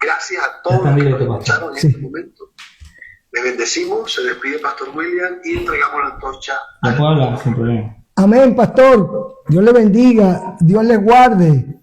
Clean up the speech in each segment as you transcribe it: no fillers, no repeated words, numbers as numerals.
Gracias a todos los que nos escucharon en este momento. Le bendecimos, se despide Pastor William y entregamos la antorcha. No puedo hablar, sin problema. Amén, pastor. Dios le bendiga, Dios le guarde.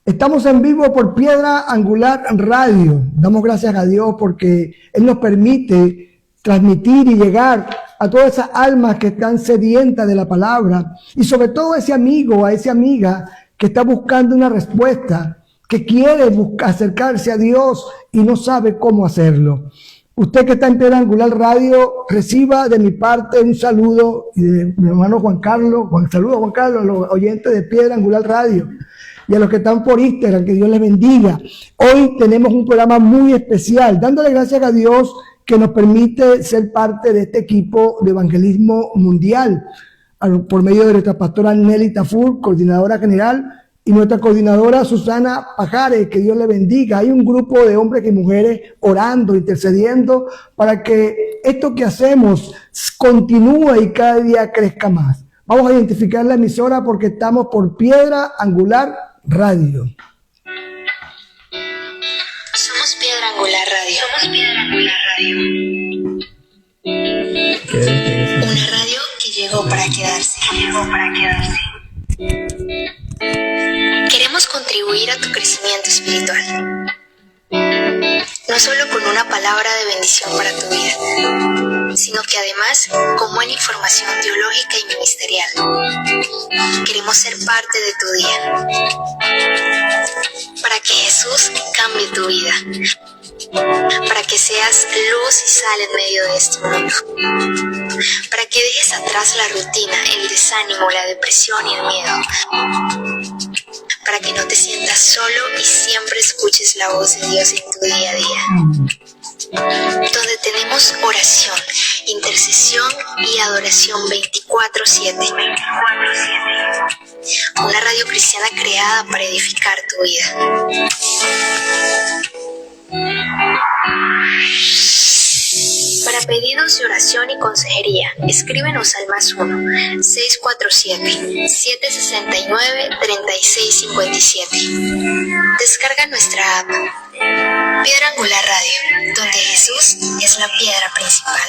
Estamos en vivo por Piedra Angular Radio. Damos gracias a Dios porque Él nos permite transmitir y llegar a todas esas almas que están sedientas de la palabra y sobre todo a ese amigo, a esa amiga que está buscando una respuesta, que quiere acercarse a Dios y no sabe cómo hacerlo. Usted que está en Piedra Angular Radio, reciba de mi parte un saludo y de mi hermano Juan Carlos. Saludos a Juan Carlos, a los oyentes de Piedra Angular Radio y a los que están por Instagram, que Dios les bendiga. Hoy tenemos un programa muy especial, dándole gracias a Dios que nos permite ser parte de este equipo de evangelismo mundial, por medio de nuestra pastora Nelly Tafur, coordinadora general, y nuestra coordinadora Susana Pajares, que Dios le bendiga. Hay un grupo de hombres y mujeres orando, intercediendo para que esto que hacemos continúe y cada día crezca más. Vamos a identificar la emisora porque estamos por Piedra Angular Radio. Somos Piedra Angular Radio. Somos Piedra Angular Radio. Una radio que llegó para quedarse. Queremos contribuir a tu crecimiento espiritual. No solo con una palabra de bendición para tu vida, sino que además con buena información teológica y ministerial. Queremos ser parte de tu día, para que Jesús cambie tu vida, para que seas luz y sal en medio de este mundo, para que dejes atrás la rutina, el desánimo, la depresión y el miedo, para que no te sientas solo y siempre escuches la voz de Dios en tu día a día, donde tenemos oración, intercesión y adoración 24/7. Una radio cristiana creada para edificar tu vida. Para pedidos de oración y consejería, escríbenos al +1 647 769 3657. Descarga nuestra app Piedra Angular Radio, donde Jesús es la piedra principal.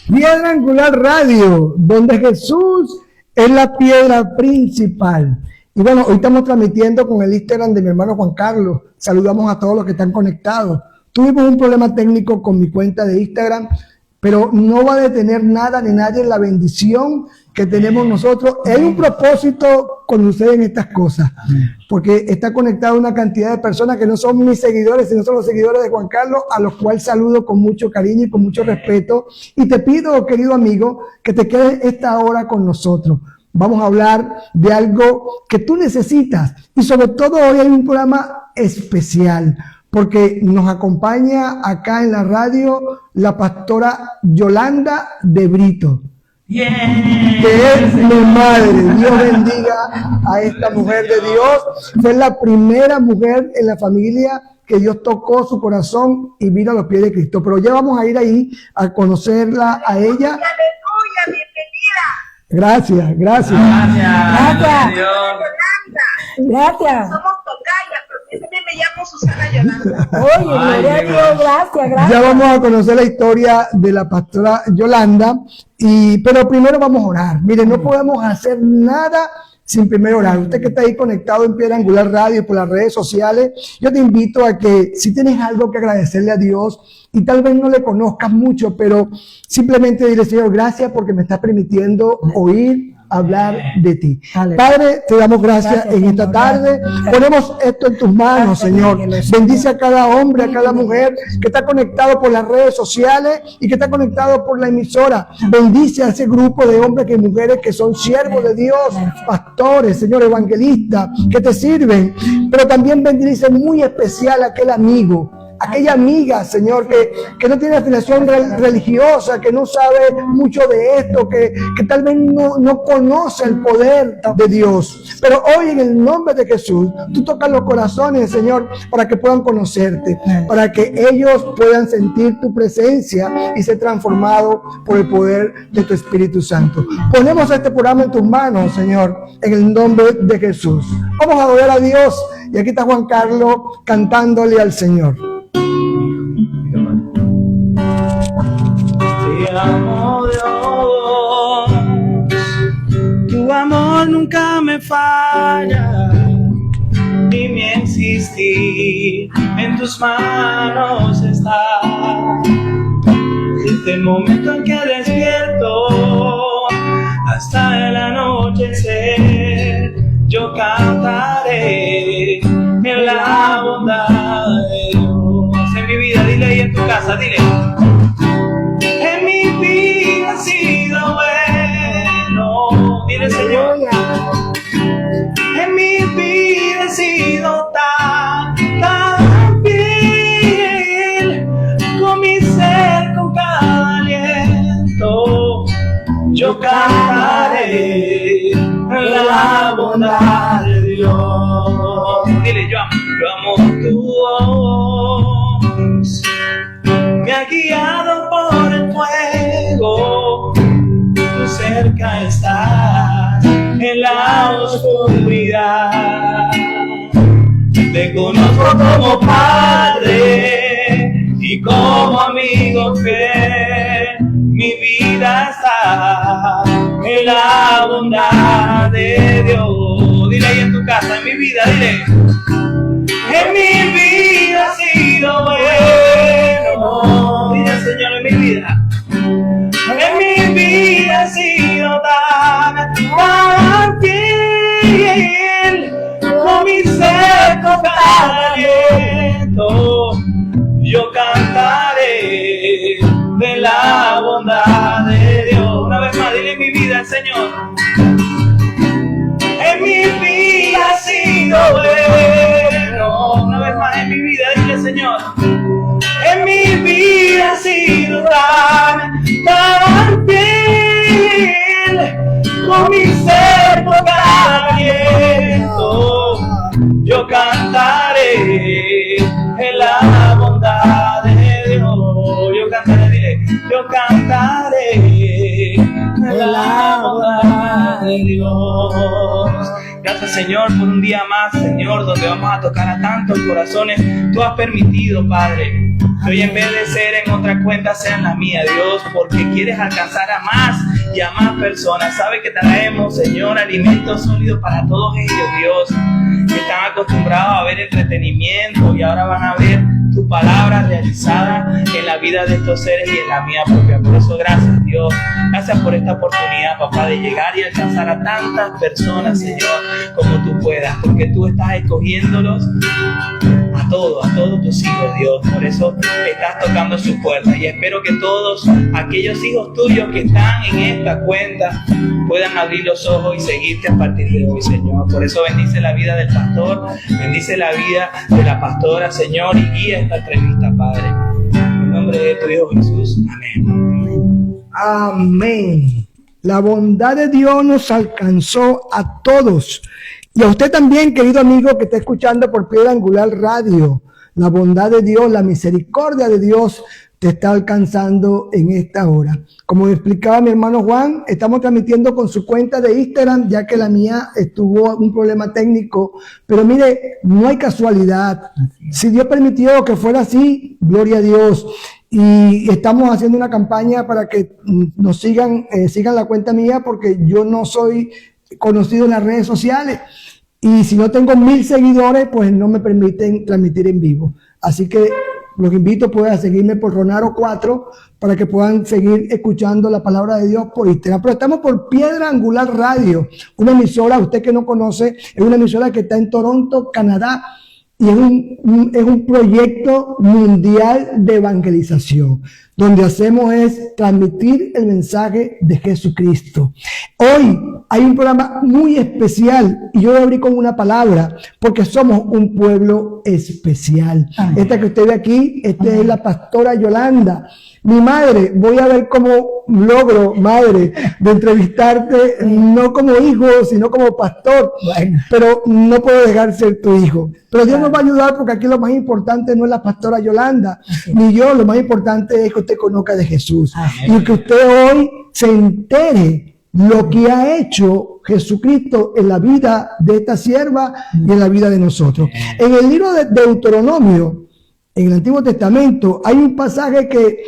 Piedra Angular Radio, donde Jesús es la piedra principal. Y bueno, hoy estamos transmitiendo con el Instagram de mi hermano Juan Carlos. Saludamos a todos los que están conectados. Tuvimos un problema técnico con mi cuenta de Instagram, pero no va a detener nada ni nadie la bendición que tenemos nosotros. Hay un propósito con ustedes en estas cosas, porque está conectada una cantidad de personas que no son mis seguidores, sino son los seguidores de Juan Carlos, a los cuales saludo con mucho cariño y con mucho respeto. Y te pido, querido amigo, que te quedes esta hora con nosotros. Vamos a hablar de algo que tú necesitas y sobre todo hoy hay un programa especial porque nos acompaña acá en la radio la pastora Yolanda de Brito, que es mi madre. Dios bendiga a esta mujer de Dios. Fue la primera mujer en la familia que Dios tocó su corazón y vino a los pies de Cristo. Pero ya vamos a ir ahí a conocerla a ella. Gracias. Gracias. Gracias. Somos tocayas, pero yo también me llamo Susana Yolanda. Oye, gloria a Dios, gracias. Ya vamos a conocer la historia de la pastora Yolanda, pero primero vamos a orar. Mire, no podemos hacer nada sin primero orar. Usted que está ahí conectado en Piedra Angular Radio y por las redes sociales, yo te invito a que si tienes algo que agradecerle a Dios y tal vez no le conozcas mucho, pero simplemente dile: Señor, gracias porque me estás permitiendo oír hablar de ti. Padre, te damos gracias en esta tarde. Ponemos esto en tus manos, Señor. Bendice a cada hombre, a cada mujer que está conectado por las redes sociales y que está conectado por la emisora. Bendice a ese grupo de hombres y mujeres que son siervos de Dios, pastores, Señor, evangelistas, que te sirven. Pero también bendice muy especial a aquel amigo, aquella amiga, Señor, que no tiene afiliación religiosa, que no sabe mucho de esto, que tal vez no conoce el poder de Dios. Pero hoy, en el nombre de Jesús, tú tocas los corazones, Señor, para que puedan conocerte, para que ellos puedan sentir tu presencia y ser transformados por el poder de tu Espíritu Santo. Ponemos este programa en tus manos, Señor, en el nombre de Jesús. Vamos a adorar a Dios Y aquí está Juan Carlos cantándole al Señor. Te amo, Dios, tu amor nunca me falla, ni mi existir en tus manos está. Desde el momento en que despierto hasta el anochecer, yo cantaré en la bondad de Dios. En mi vida, dile, y en tu casa, dile. En mi vida ha sido bueno, dile, Señor. En mi vida ha sido tan fiel, con mi ser, con cada aliento, yo cantaré la bondad de Dios. Dile, yo amo tu voz, me ha guiado por el fuego, tú cerca estás en la oscuridad. Te conozco como padre y como amigo fiel, mi vida está en la bondad de Dios. Dile ahí en tu casa, en mi vida, dile. En mi vida ha sido bueno, dile, Señor, en mi vida. En mi vida ha sido tan fiel, con mi ser, con cada aliento, yo cantaré de la bondad de Dios. Una vez más, dile, en mi vida al Señor. En mi vida ha sido bueno. Una vez más, en mi vida, dile, Señor. En mi vida ha sido tan fiel, con mi ser, con cada aliento, yo cantaré en la bondad de Dios. Yo cantaré, dile, yo cantaré en la bondad de Dios. Gracias, Señor, por un día más, Señor, donde vamos a tocar a tantos corazones. Tú has permitido, Padre, que hoy en vez de ser en otra cuenta sea en la mía, Dios, porque quieres alcanzar a más y a más personas. Sabe que traemos, Señor, alimentos sólidos para todos ellos, Dios, que están acostumbrados a ver entretenimiento y ahora van a ver tu palabra realizada en la vida de estos seres y en la mía propia. Por eso, gracias, Dios. Gracias por esta oportunidad, papá, de llegar y alcanzar a tantas personas, Señor, como tú puedas, porque tú estás escogiéndolos a todos tus hijos, Dios. Por eso estás tocando sus puertas y espero que todos aquellos hijos tuyos que están en esta cuenta puedan abrir los ojos y seguirte a partir de hoy, Señor. Por eso bendice la vida del pastor, bendice la vida de la pastora, Señor, y guía esta entrevista, Padre. En nombre de tu Hijo Jesús. Amén. Amén. La bondad de Dios nos alcanzó a todos. Y a usted también, querido amigo que está escuchando por Piedra Angular Radio. La bondad de Dios, la misericordia de Dios te está alcanzando en esta hora. Como explicaba mi hermano Juan, estamos transmitiendo con su cuenta de Instagram, ya que la mía tuvo un problema técnico. Pero mire, no hay casualidad. Si Dios permitió que fuera así, gloria a Dios. Y estamos haciendo una campaña para que nos sigan la cuenta mía, porque yo no soy conocido en las redes sociales. Y si no tengo 1000 seguidores, pues no me permiten transmitir en vivo. Así que los invito a seguirme por Ronaro 4 para que puedan seguir escuchando la palabra de Dios por Instagram. Pero estamos por Piedra Angular Radio, una emisora, usted que no conoce, es una emisora que está en Toronto, Canadá. Y es un proyecto mundial de evangelización, donde hacemos es transmitir el mensaje de Jesucristo. Hoy hay un programa muy especial y yo voy a abrir con una palabra, porque somos un pueblo especial. Amén. Esta que usted ve aquí, esta es la pastora Yolanda. Mi madre, voy a ver cómo logro, madre, de entrevistarte, no como hijo, sino como pastor. Bueno. Pero no puedo dejar ser tu hijo. Pero Dios nos va a ayudar, porque aquí lo más importante no es la pastora Yolanda, ni yo, lo más importante es que usted conozca de Jesús. Amén. Y que usted hoy se entere lo que ha hecho Jesucristo en la vida de esta sierva y en la vida de nosotros. En el libro de Deuteronomio, en el Antiguo Testamento, hay un pasaje que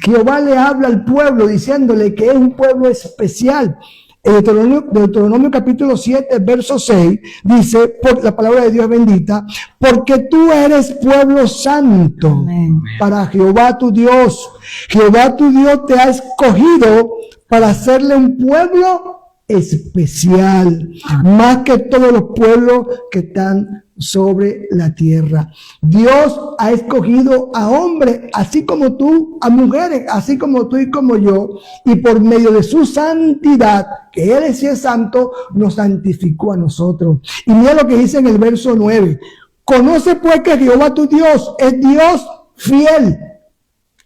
Jehová le habla al pueblo diciéndole que es un pueblo especial. En Deuteronomio capítulo 7, verso 6, dice, por la palabra de Dios bendita, porque tú eres pueblo santo. Amén. Para Jehová tu Dios. Jehová tu Dios te ha escogido para hacerle un pueblo especial, más que todos los pueblos que están sobre la tierra. Dios ha escogido a hombres, así como tú, a mujeres, así como tú y como yo, y por medio de su santidad, que Él sí es santo, nos santificó a nosotros. Y mira lo que dice en el verso 9. Conoce pues que Jehová tu Dios es Dios fiel.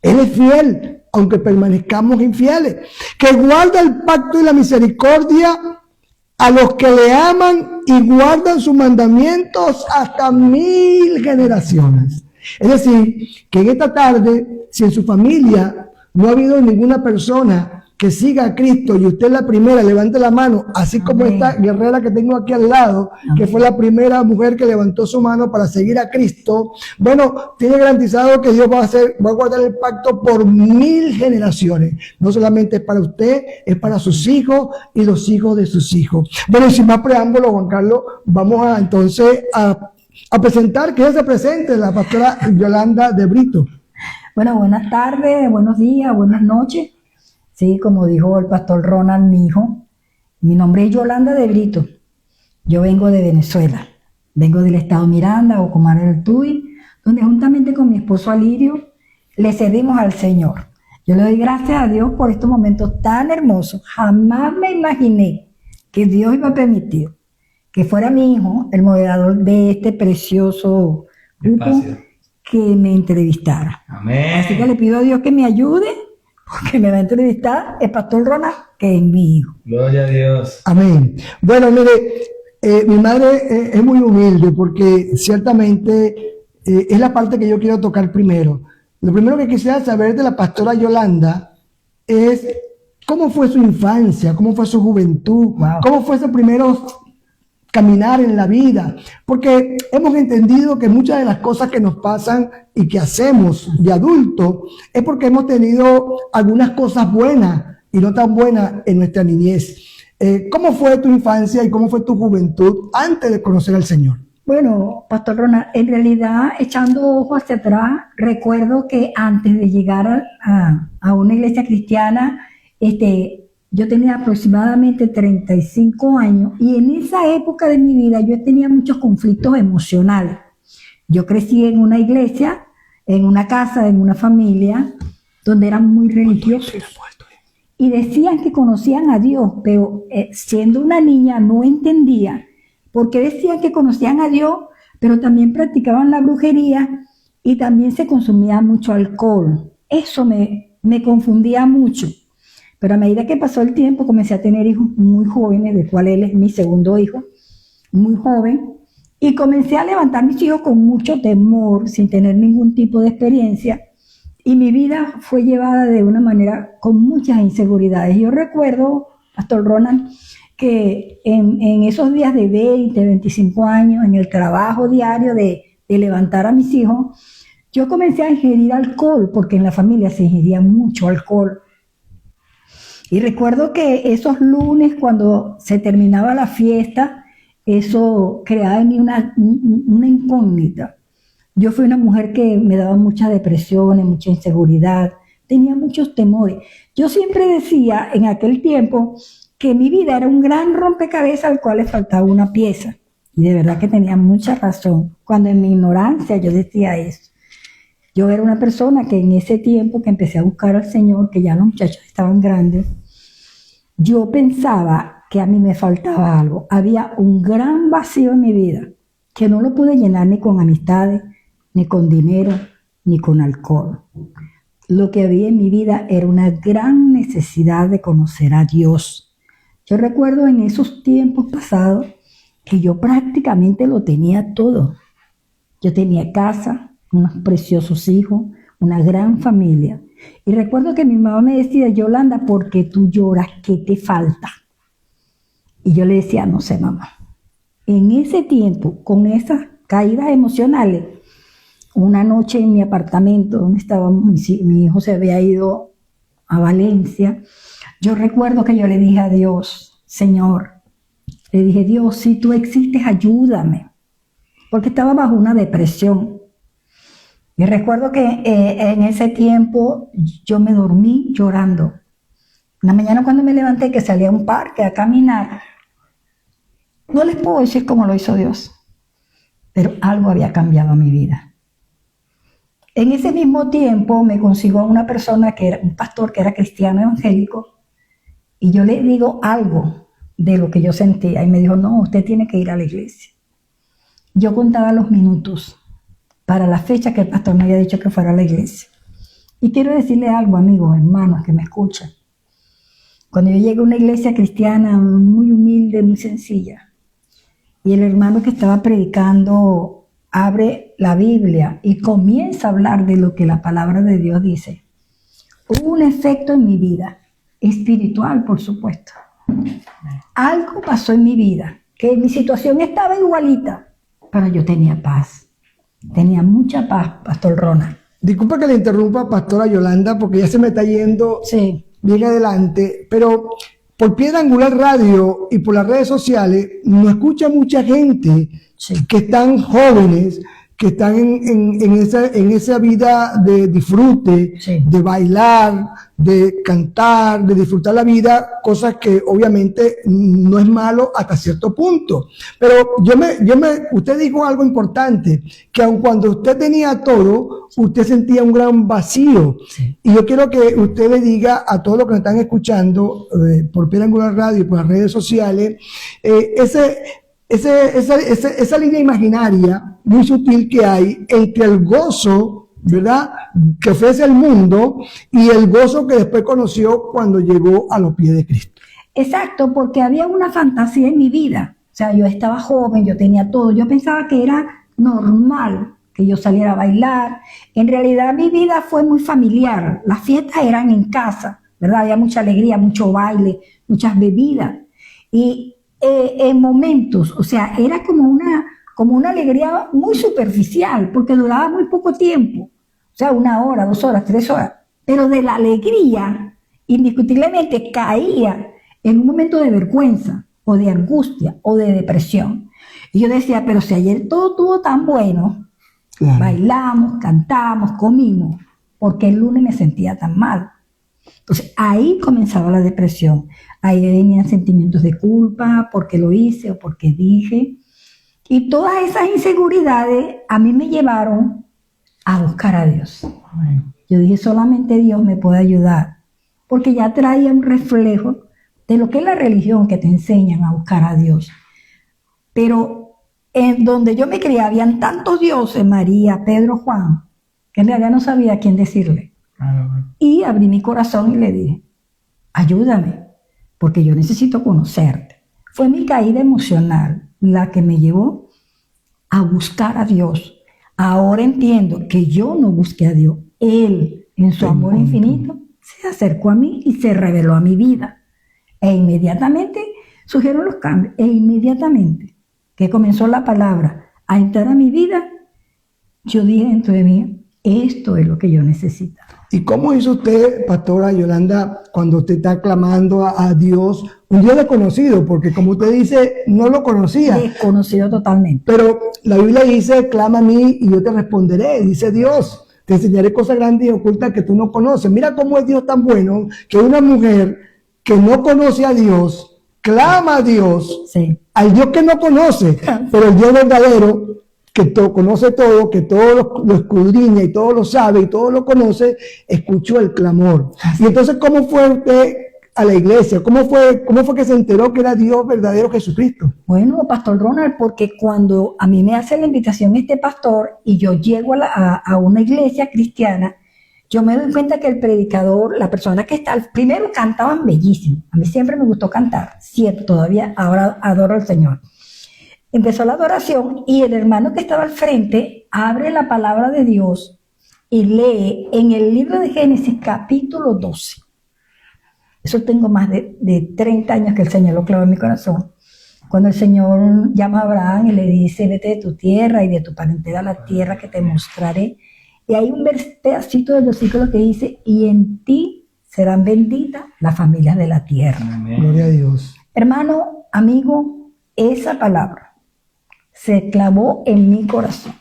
Él es fiel, aunque permanezcamos infieles, que guarda el pacto y la misericordia a los que le aman y guardan sus mandamientos hasta 1000 generaciones. Es decir, que en esta tarde, si en su familia no ha habido ninguna persona que siga a Cristo y usted es la primera, levante la mano, así como esta guerrera que tengo aquí al lado, que fue la primera mujer que levantó su mano para seguir a Cristo. Bueno, tiene garantizado que Dios va a guardar el pacto por 1000 generaciones. No solamente es para usted, es para sus hijos y los hijos de sus hijos. Bueno, y sin más preámbulo, Juan Carlos, vamos entonces a presentar, que ella se presente, la pastora Yolanda de Brito. Bueno, buenas tardes, buenos días, buenas noches. Sí, como dijo el pastor Ronald, mi hijo, mi nombre es Yolanda de Brito. Yo vengo de Venezuela, vengo del estado Miranda o Comar del Tuy, donde juntamente con mi esposo Alirio le servimos al Señor. Yo le doy gracias a Dios por estos momentos tan hermosos. Jamás me imaginé que Dios iba a permitir que fuera mi hijo el moderador de este precioso grupo Espacio. que me entrevistara. Amén. Así que le pido a Dios que me ayude, porque me va a entrevistar el pastor Ronald, que es mi hijo. Gloria a Dios. Amén. Bueno, mire, mi madre es muy humilde porque ciertamente es la parte que yo quiero tocar primero. Lo primero que quisiera saber de la pastora Yolanda es cómo fue su infancia, cómo fue su juventud, Wow. cómo fue sus primeros caminar en la vida, porque hemos entendido que muchas de las cosas que nos pasan y que hacemos de adultos es porque hemos tenido algunas cosas buenas y no tan buenas en nuestra niñez. ¿Cómo fue tu infancia y cómo fue tu juventud antes de conocer al Señor? Bueno, pastor Ronald, en realidad, echando ojos hacia atrás, recuerdo que antes de llegar a una iglesia cristiana, yo tenía aproximadamente 35 años y en esa época de mi vida yo tenía muchos conflictos emocionales. Yo crecí en una iglesia, en una casa, en una familia donde eran muy religiosos y decían que conocían a Dios, pero siendo una niña no entendía por qué decían que conocían a Dios, pero también practicaban la brujería y también se consumía mucho alcohol. Eso me confundía mucho. Pero a medida que pasó el tiempo, comencé a tener hijos muy jóvenes, de cual él es mi segundo hijo, muy joven, y comencé a levantar a mis hijos con mucho temor, sin tener ningún tipo de experiencia, y mi vida fue llevada de una manera con muchas inseguridades. Yo recuerdo, pastor Ronald, que en esos días de 20, 25 años, en el trabajo diario de levantar a mis hijos, yo comencé a ingerir alcohol, porque en la familia se ingería mucho alcohol. Y recuerdo que esos lunes, cuando se terminaba la fiesta, eso creaba en mí una incógnita. Yo fui una mujer que me daba muchas depresiones, mucha inseguridad, tenía muchos temores. Yo siempre decía en aquel tiempo que mi vida era un gran rompecabezas al cual le faltaba una pieza. Y de verdad que tenía mucha razón. Cuando en mi ignorancia yo decía eso. Yo era una persona que en ese tiempo que empecé a buscar al Señor, que ya los muchachos estaban grandes, yo pensaba que a mí me faltaba algo. Había un gran vacío en mi vida que no lo pude llenar ni con amistades, ni con dinero, ni con alcohol. Lo que había en mi vida era una gran necesidad de conocer a Dios. Yo recuerdo en esos tiempos pasados que yo prácticamente lo tenía todo. Yo tenía casa, unos preciosos hijos, una gran familia, Y recuerdo que mi mamá me decía, Yolanda, ¿por qué tú lloras? ¿Qué te falta? Y yo le decía, no sé, mamá. En ese tiempo, con esas caídas emocionales, una noche en mi apartamento donde estábamos, mi hijo se había ido a Valencia, yo recuerdo que yo le dije a Dios, Señor, le dije, Dios, si tú existes, ayúdame, porque estaba bajo una depresión. Y recuerdo que en ese tiempo yo me dormí llorando. En la mañana cuando me levanté, que salí a un parque a caminar, no les puedo decir cómo lo hizo Dios, pero algo había cambiado mi vida. En ese mismo tiempo me consiguió una persona que era un pastor que era cristiano evangélico, y yo le digo algo de lo que yo sentía, y me dijo, no, usted tiene que ir a la iglesia. Yo contaba los minutos para la fecha que el pastor me había dicho que fuera a la iglesia. Y quiero decirle algo, amigos, hermanos, que me escuchan. Cuando yo llegué a una iglesia cristiana muy humilde, muy sencilla, y el hermano que estaba predicando abre la Biblia y comienza a hablar de lo que la palabra de Dios dice, hubo un efecto en mi vida, espiritual, por supuesto. Algo pasó en mi vida, que mi situación estaba igualita, pero yo tenía paz. Tenía mucha paz, Pastor Ronald. Disculpa que le interrumpa, Pastora Yolanda, porque ya se me está yendo bien adelante, pero por Piedra Angular Radio y por las redes sociales nos escucha mucha gente que están jóvenes, que están en esa vida de disfrute, de bailar, de cantar, de disfrutar la vida, cosas que obviamente no es malo hasta cierto punto. Pero usted dijo algo importante, que aun cuando usted tenía todo, usted sentía un gran vacío. Y yo quiero que usted le diga a todos los que nos están escuchando por Piedra Angular Radio y por las redes sociales, esa línea imaginaria muy sutil que hay entre el gozo, ¿verdad?, que ofrece el mundo y el gozo que después conoció cuando llegó a los pies de Cristo. Exacto, porque había una fantasía en mi vida. O sea, yo estaba joven, yo tenía todo. Yo pensaba que era normal que yo saliera a bailar. En realidad mi vida fue muy familiar. Las fiestas eran en casa, ¿verdad? Había mucha alegría, mucho baile, muchas bebidas. Y en momentos, o sea, era como una alegría muy superficial, porque duraba muy poco tiempo, o sea, 1 hora, 2 horas, 3 horas, pero de la alegría, indiscutiblemente caía en un momento de vergüenza, o de angustia, o de depresión. Y yo decía, pero si ayer todo estuvo tan bueno, bailamos, cantamos, comimos, porque el lunes me sentía tan mal. Entonces ahí comenzaba la depresión, ahí venían sentimientos de culpa, porque lo hice o porque dije, y todas esas inseguridades a mí me llevaron a buscar a Dios. Yo dije, solamente Dios me puede ayudar, porque ya traía un reflejo de lo que es la religión, que te enseñan a buscar a Dios. Pero en donde yo me crié habían tantos dioses, María, Pedro, Juan, que en realidad no sabía a quién decirle. Y abrí mi corazón y le dije, ayúdame, porque yo necesito conocerte. Fue mi caída emocional la que me llevó a buscar a Dios. Ahora entiendo que yo no busqué a Dios. Él, en su amor infinito, se acercó a mí y se reveló a mi vida. E inmediatamente surgieron los cambios. E inmediatamente que comenzó la palabra a entrar a mi vida, yo dije dentro de mí, esto es lo que yo necesito. ¿Y cómo hizo usted, Pastora Yolanda, cuando usted está clamando a Dios, un Dios desconocido? Porque como usted dice, no lo conocía. Desconocido totalmente. Pero la Biblia dice, clama a mí y yo te responderé. Dice Dios, te enseñaré cosas grandes y ocultas que tú no conoces. Mira cómo es Dios tan bueno, que una mujer que no conoce a Dios, clama a Dios, al Dios que no conoce, pero el Dios verdadero, que todo, conoce todo, que todo lo escudriña y todo lo sabe y todo lo conoce, escuchó el clamor. Y entonces, ¿cómo fue usted a la iglesia? ¿Cómo fue que se enteró que era Dios verdadero Jesucristo? Bueno, Pastor Ronald, porque cuando a mí me hace la invitación este pastor y yo llego a una iglesia cristiana, yo me doy cuenta que el predicador, la persona que está, primero cantaban bellísimo. A mí siempre me gustó cantar, cierto, todavía ahora adoro al Señor. Empezó la adoración y el hermano que estaba al frente abre la palabra de Dios y lee en el libro de Génesis capítulo 12. Eso tengo más de 30 años que el Señor lo clavó en mi corazón. Cuando el Señor llama a Abraham y le dice, vete de tu tierra y de tu parentela a la tierra que te mostraré. Y hay un pedacito del versículo que dice, y en ti serán benditas las familias de la tierra. Amén. Gloria a Dios. Hermano, amigo, esa palabra se clavó en mi corazón.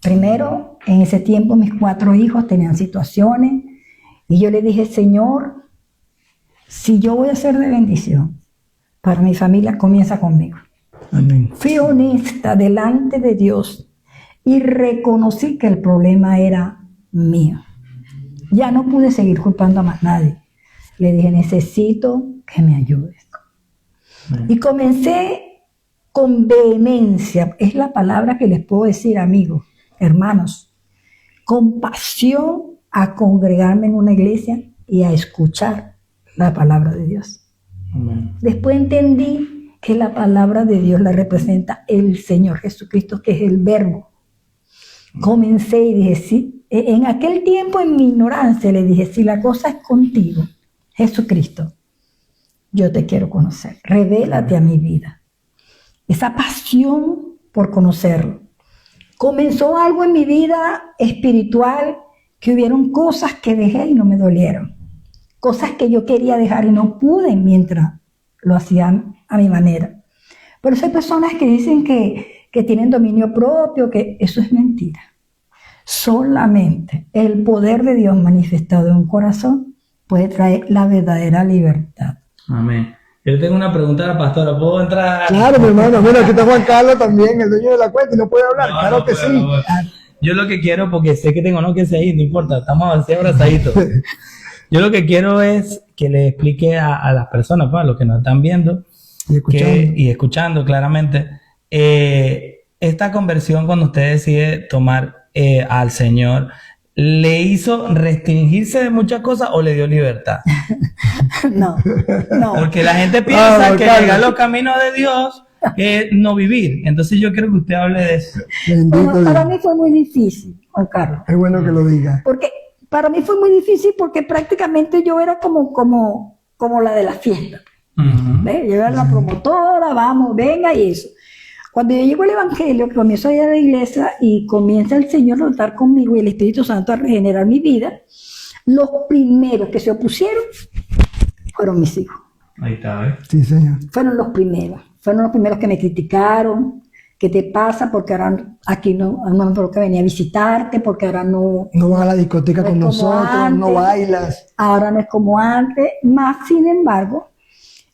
Primero, en ese tiempo mis 4 hijos tenían situaciones y yo le dije, Señor, si yo voy a ser de bendición para mi familia, comienza conmigo. Amén. Fui honesta delante de Dios y reconocí que el problema era mío. Ya no pude seguir culpando a más nadie. Le dije, necesito que me ayudes. Y comencé con vehemencia, es la palabra que les puedo decir, amigos, hermanos, con pasión a congregarme en una iglesia y a escuchar la palabra de Dios. Amén. Después entendí que la palabra de Dios la representa el Señor Jesucristo, que es el Verbo. Comencé y dije, sí, en aquel tiempo en mi ignorancia le dije, si la cosa es contigo, Jesucristo, yo te quiero conocer, revélate a mi vida. Esa pasión por conocerlo. Comenzó algo en mi vida espiritual, que hubieron cosas que dejé y no me dolieron. Cosas que yo quería dejar y no pude mientras lo hacían a mi manera. Por eso hay personas que dicen que tienen dominio propio, que eso es mentira. Solamente el poder de Dios manifestado en un corazón puede traer la verdadera libertad. Amén. Yo tengo una pregunta a la pastora. ¿Puedo entrar? Claro, mi hermano. Mira, aquí está Juan Carlos también, el dueño de la cuenta, y no puede hablar. No, claro no que puedo, sí. no puedo. Yo lo que quiero, porque sé que tengo que seguir, no importa, estamos así abrazaditos. Yo lo que quiero es que le explique a las personas, pues, a los que nos están viendo Y escuchando. y escuchando claramente, esta conversión cuando usted decide tomar al Señor, ¿le hizo restringirse de muchas cosas o le dio libertad? No. Porque la gente piensa que Carlos. llegar a los caminos de Dios es no vivir. Entonces yo quiero que usted hable de eso. Bendito Bueno, para Dios. mí fue muy difícil, Juan Carlos. Es bueno que lo diga. Porque para mí fue muy difícil porque prácticamente yo era como la de la fiesta. Ujú. ¿Ves? Yo era la promotora, vamos, venga y eso. Cuando yo llego al Evangelio, que comienzo a ir a la iglesia y comienza el Señor a tratar conmigo y el Espíritu Santo a regenerar mi vida, los primeros que se opusieron fueron mis hijos. Ahí está, ¿ves? Sí, Señor. Fueron los primeros que me criticaron. ¿Qué te pasa? Porque ahora aquí no me que venía a visitarte, porque ahora no No vas a la discoteca No con es como nosotros, no antes. bailas. ahora no es como antes, más sin embargo,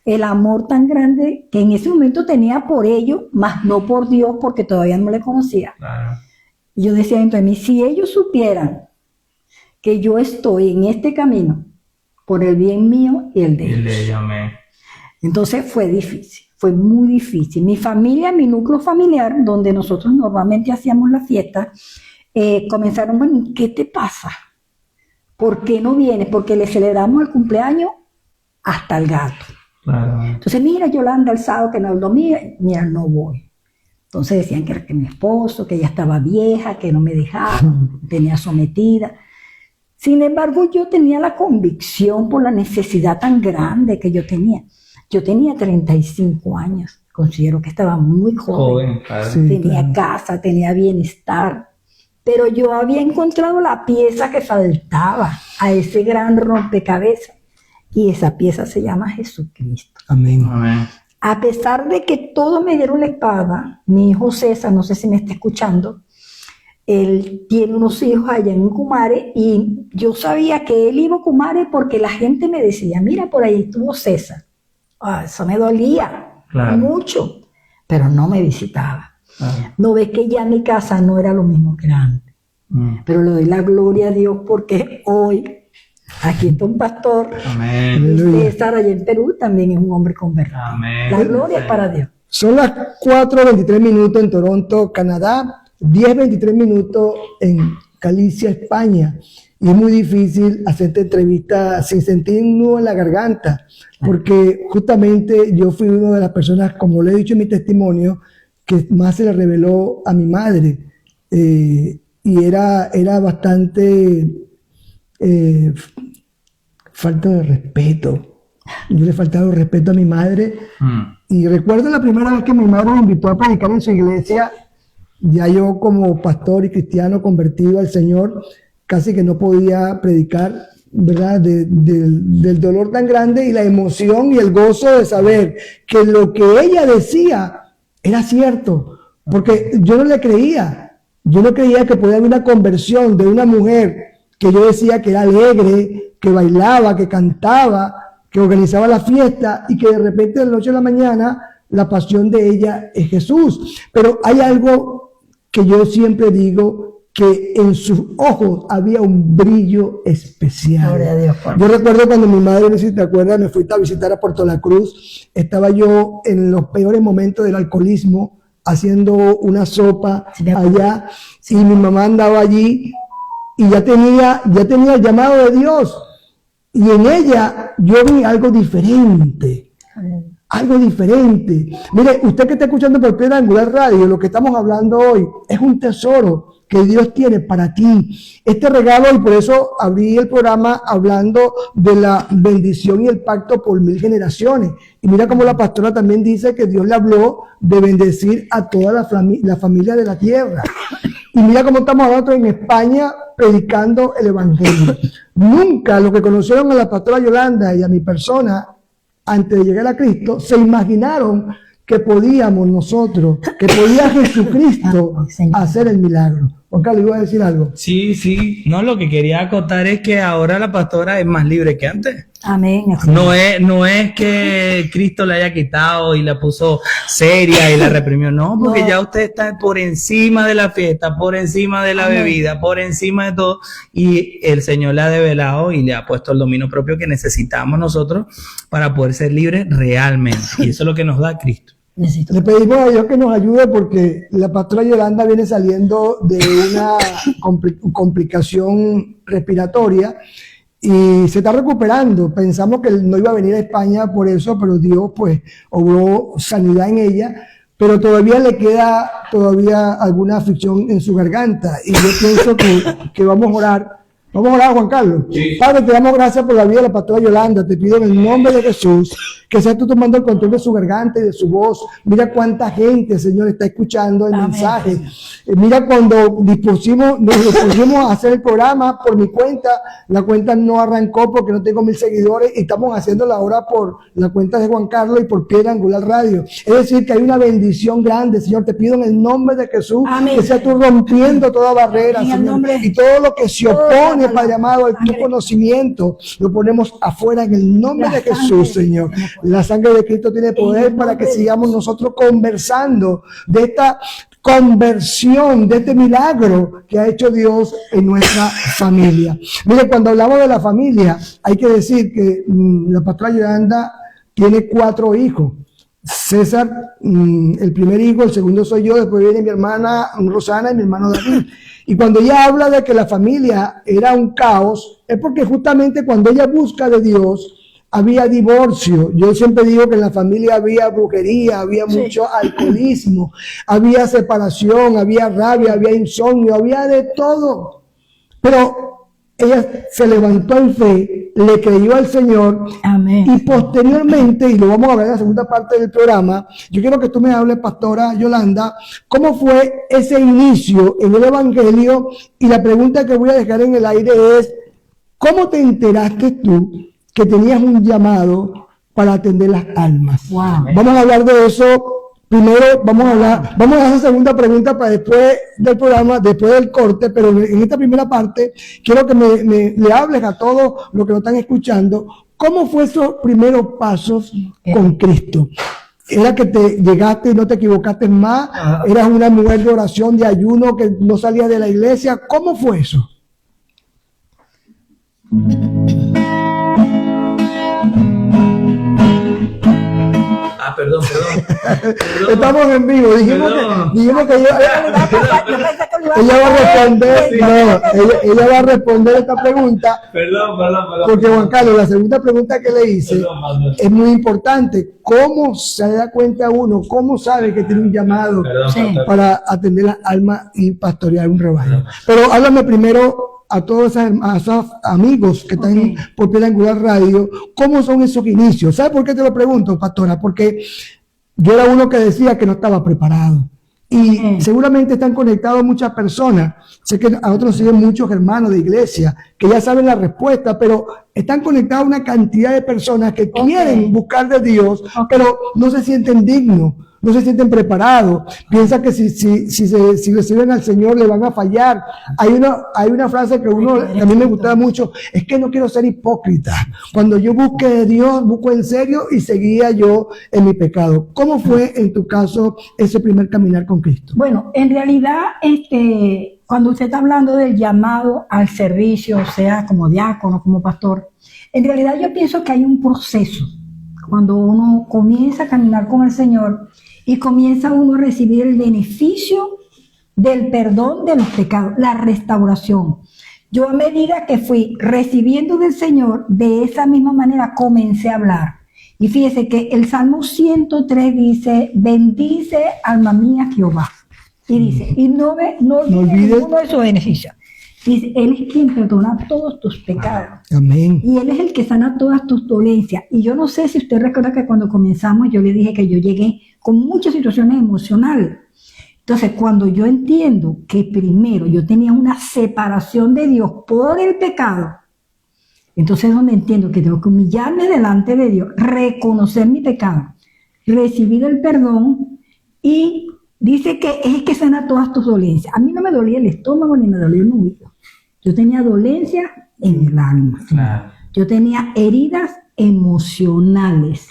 el amor tan grande que en ese momento tenía por ellos, más no por Dios, porque todavía no le conocía. Claro. Y yo decía dentro de mí, si ellos supieran que yo estoy en este camino por el bien mío y el de Y ellos. le llamé. Entonces fue difícil, fue muy difícil. Mi familia, mi núcleo familiar, donde nosotros normalmente hacíamos la fiesta, comenzaron, bueno, ¿qué te pasa? ¿Por qué no vienes? Porque le celebramos el cumpleaños hasta el gato. Claro. Entonces, mira, Yolanda, el sábado que no es el domingo, mira, no voy. Entonces decían que era que mi esposo, que ella estaba vieja, que no me dejaba, tenía sometida. Sin embargo, yo tenía la convicción por la necesidad tan grande que yo tenía. Yo tenía 35 años, considero que estaba muy joven. Joven, claro. Sí. Tenía claro. casa, tenía bienestar, pero yo había encontrado la pieza que faltaba a ese gran rompecabezas, y esa pieza se llama Jesucristo. Amén. Amén. A pesar de que todos me dieron la espada, mi hijo César, no sé si me está escuchando, él tiene unos hijos allá en Cumare, y yo sabía que él iba a Cumare porque la gente me decía, mira, por ahí estuvo César. Eso me dolía Claro. mucho, pero no me visitaba. Claro. No ves que ya mi casa no era lo mismo que era antes. Pero le doy la gloria a Dios porque hoy aquí está un pastor, Amén. y Aleluya. César allá en Perú también es un hombre convertido. Amén. La gloria es para Dios. Son las 4:23 minutos en Toronto, Canadá, 10:23 minutos en Galicia, España. Y es muy difícil hacerte entrevista sin sentir un nudo en la garganta, porque justamente yo fui una de las personas, como le he dicho en mi testimonio, que más se le reveló a mi madre. y era bastante falta de respeto. Yo le faltaba el respeto a mi madre. Y recuerdo la primera vez que mi madre me invitó a predicar en su iglesia, ya yo como pastor y cristiano convertido al Señor, casi que no podía predicar, ¿verdad? Del dolor tan grande y la emoción y el gozo de saber que lo que ella decía era cierto, porque yo no le creía. Yo no creía que podía haber una conversión de una mujer que yo decía que era alegre, que bailaba, que cantaba, que organizaba la fiesta, y que de repente de la noche a la mañana la pasión de ella es Jesús. Pero hay algo que yo siempre digo, que en sus ojos había un brillo especial. Gloria a Dios, Yo recuerdo cuando mi madre, no sé si te acuerdas, me fui a visitar a Puerto La Cruz, estaba yo en los peores momentos del alcoholismo, haciendo una sopa allá, y mi mamá andaba allí, y ya tenía el llamado de Dios. Y en ella yo vi algo diferente. Algo diferente. Mire, usted que está escuchando por Piedra Angular Radio, lo que estamos hablando hoy es un tesoro que Dios tiene para ti. Este regalo, y por eso abrí el programa hablando de la bendición y el pacto por 1000 generaciones. Y mira cómo la pastora también dice que Dios le habló de bendecir a toda la familia de la tierra. Y mira cómo estamos nosotros en España predicando el Evangelio. Nunca los que conocieron a la pastora Yolanda y a mi persona antes de llegar a Cristo se imaginaron que podíamos nosotros, que podía Jesucristo hacer el milagro. Juan Carlos, ¿iba a decir algo? Sí. No, lo que quería acotar es que ahora la pastora es más libre que antes. Amén. No es que Cristo la haya quitado y la puso seria y la reprimió, no, porque ya usted está por encima de la fiesta, por encima de la bebida, por encima de todo, y el Señor le ha develado y le ha puesto el dominio propio que necesitamos nosotros para poder ser libres realmente, y eso es lo que nos da Cristo. Le pedimos a Dios que nos ayude, porque la pastora Yolanda viene saliendo de una complicación respiratoria y se está recuperando. Pensamos que no iba a venir a España por eso, pero Dios pues obró sanidad en ella, pero todavía le queda alguna aflicción en su garganta, y yo pienso que vamos a orar. Vamos a orar, Juan Carlos. Sí. Padre, te damos gracias por la vida de la pastora Yolanda. Te pido en el nombre de Jesús que seas tú tomando el control de su garganta y de su voz. Mira cuánta gente, Señor, está escuchando el mensaje. Mira, cuando nos dispusimos a hacer el programa por mi cuenta, la cuenta no arrancó porque no tengo 1000 seguidores, y estamos haciéndola ahora por la cuenta de Juan Carlos y por Piedra Angular Radio. Es decir, que hay una bendición grande, Señor. Te pido en el nombre de Jesús que seas tú rompiendo toda barrera, Señor, y todo lo que se opone, Padre amado, al tu conocimiento, lo ponemos afuera en el nombre de Jesús, Señor. La sangre de Cristo tiene poder para que sigamos nosotros conversando de esta conversión, de este milagro que ha hecho Dios en nuestra familia. Mire, cuando hablamos de la familia, hay que decir que la pastora Yolanda tiene 4 hijos. César, el primer hijo, el segundo soy yo, después viene mi hermana Rosana y mi hermano David. Y cuando ella habla de que la familia era un caos, es porque justamente cuando ella busca de Dios, había divorcio. Yo siempre digo que en la familia había brujería, había mucho alcoholismo, había separación, había rabia, había insomnio, había de todo. Pero ella se levantó en fe, le creyó al Señor. Amén. Y posteriormente, y lo vamos a hablar en la segunda parte del programa, yo quiero que tú me hables, pastora Yolanda, cómo fue ese inicio en el Evangelio. Y la pregunta que voy a dejar en el aire es, ¿cómo te enteraste tú que tenías un llamado para atender las almas? Wow. Vamos a hablar de eso. Primero vamos a hacer segunda pregunta para después del programa, después del corte, pero en esta primera parte quiero que le hables a todos los que nos están escuchando, ¿cómo fue esos primeros pasos con Cristo? ¿Era que te llegaste y no te equivocaste más? ¿Eras una mujer de oración, de ayuno, que no salías de la iglesia? ¿Cómo fue eso? Perdón. Estamos en vivo. Dijimos Perdón. que ella va a responder. Sí. Ella va a responder esta pregunta. Perdón. Porque Juan Carlos, la segunda pregunta que le hice Perdón. es muy importante. ¿Cómo se da cuenta uno? ¿Cómo sabe que tiene un llamado Sí. para atender las almas y pastorear un rebaño? Pero háblame primero a todos esos amigos que están Ok. por Piedra Angular Radio. ¿Cómo son esos inicios? ¿Sabes por qué te lo pregunto, pastora? Porque yo era uno que decía que no estaba preparado. Y seguramente están conectados muchas personas. Sé que a otros siguen muchos hermanos de iglesia que ya saben la respuesta, pero están conectados una cantidad de personas que quieren buscar de Dios, pero no se sienten dignos, no se sienten preparados. Piensan que si reciben al Señor le van a fallar. Hay una frase que a mí me gustaba mucho, es que no quiero ser hipócrita. Cuando yo busque de Dios, busco en serio y seguía yo en mi pecado. ¿Cómo fue en tu caso ese primer caminar con Cristo? Bueno, en realidad, cuando usted está hablando del llamado al servicio, o sea, como diácono, como pastor, en realidad yo pienso que hay un proceso. Cuando uno comienza a caminar con el Señor y comienza uno a recibir el beneficio del perdón de los pecados, la restauración. Yo a medida que fui recibiendo del Señor, de esa misma manera comencé a hablar. Y fíjese que el Salmo 103 dice, bendice alma mía Jehová. Y dice, y no olvides ninguno de sus beneficios. Dice, Él es quien perdona todos tus pecados. Amén. Y Él es el que sana todas tus dolencias. Y yo no sé si usted recuerda que cuando comenzamos yo le dije que yo llegué con muchas situaciones emocionales. Entonces, cuando yo entiendo que primero yo tenía una separación de Dios por el pecado, entonces es donde entiendo que tengo que humillarme delante de Dios, reconocer mi pecado, recibir el perdón y dice que es el que sana todas tus dolencias. A mí no me dolía el estómago ni me dolía el oído. Yo tenía dolencias en el alma. Claro. Yo tenía heridas emocionales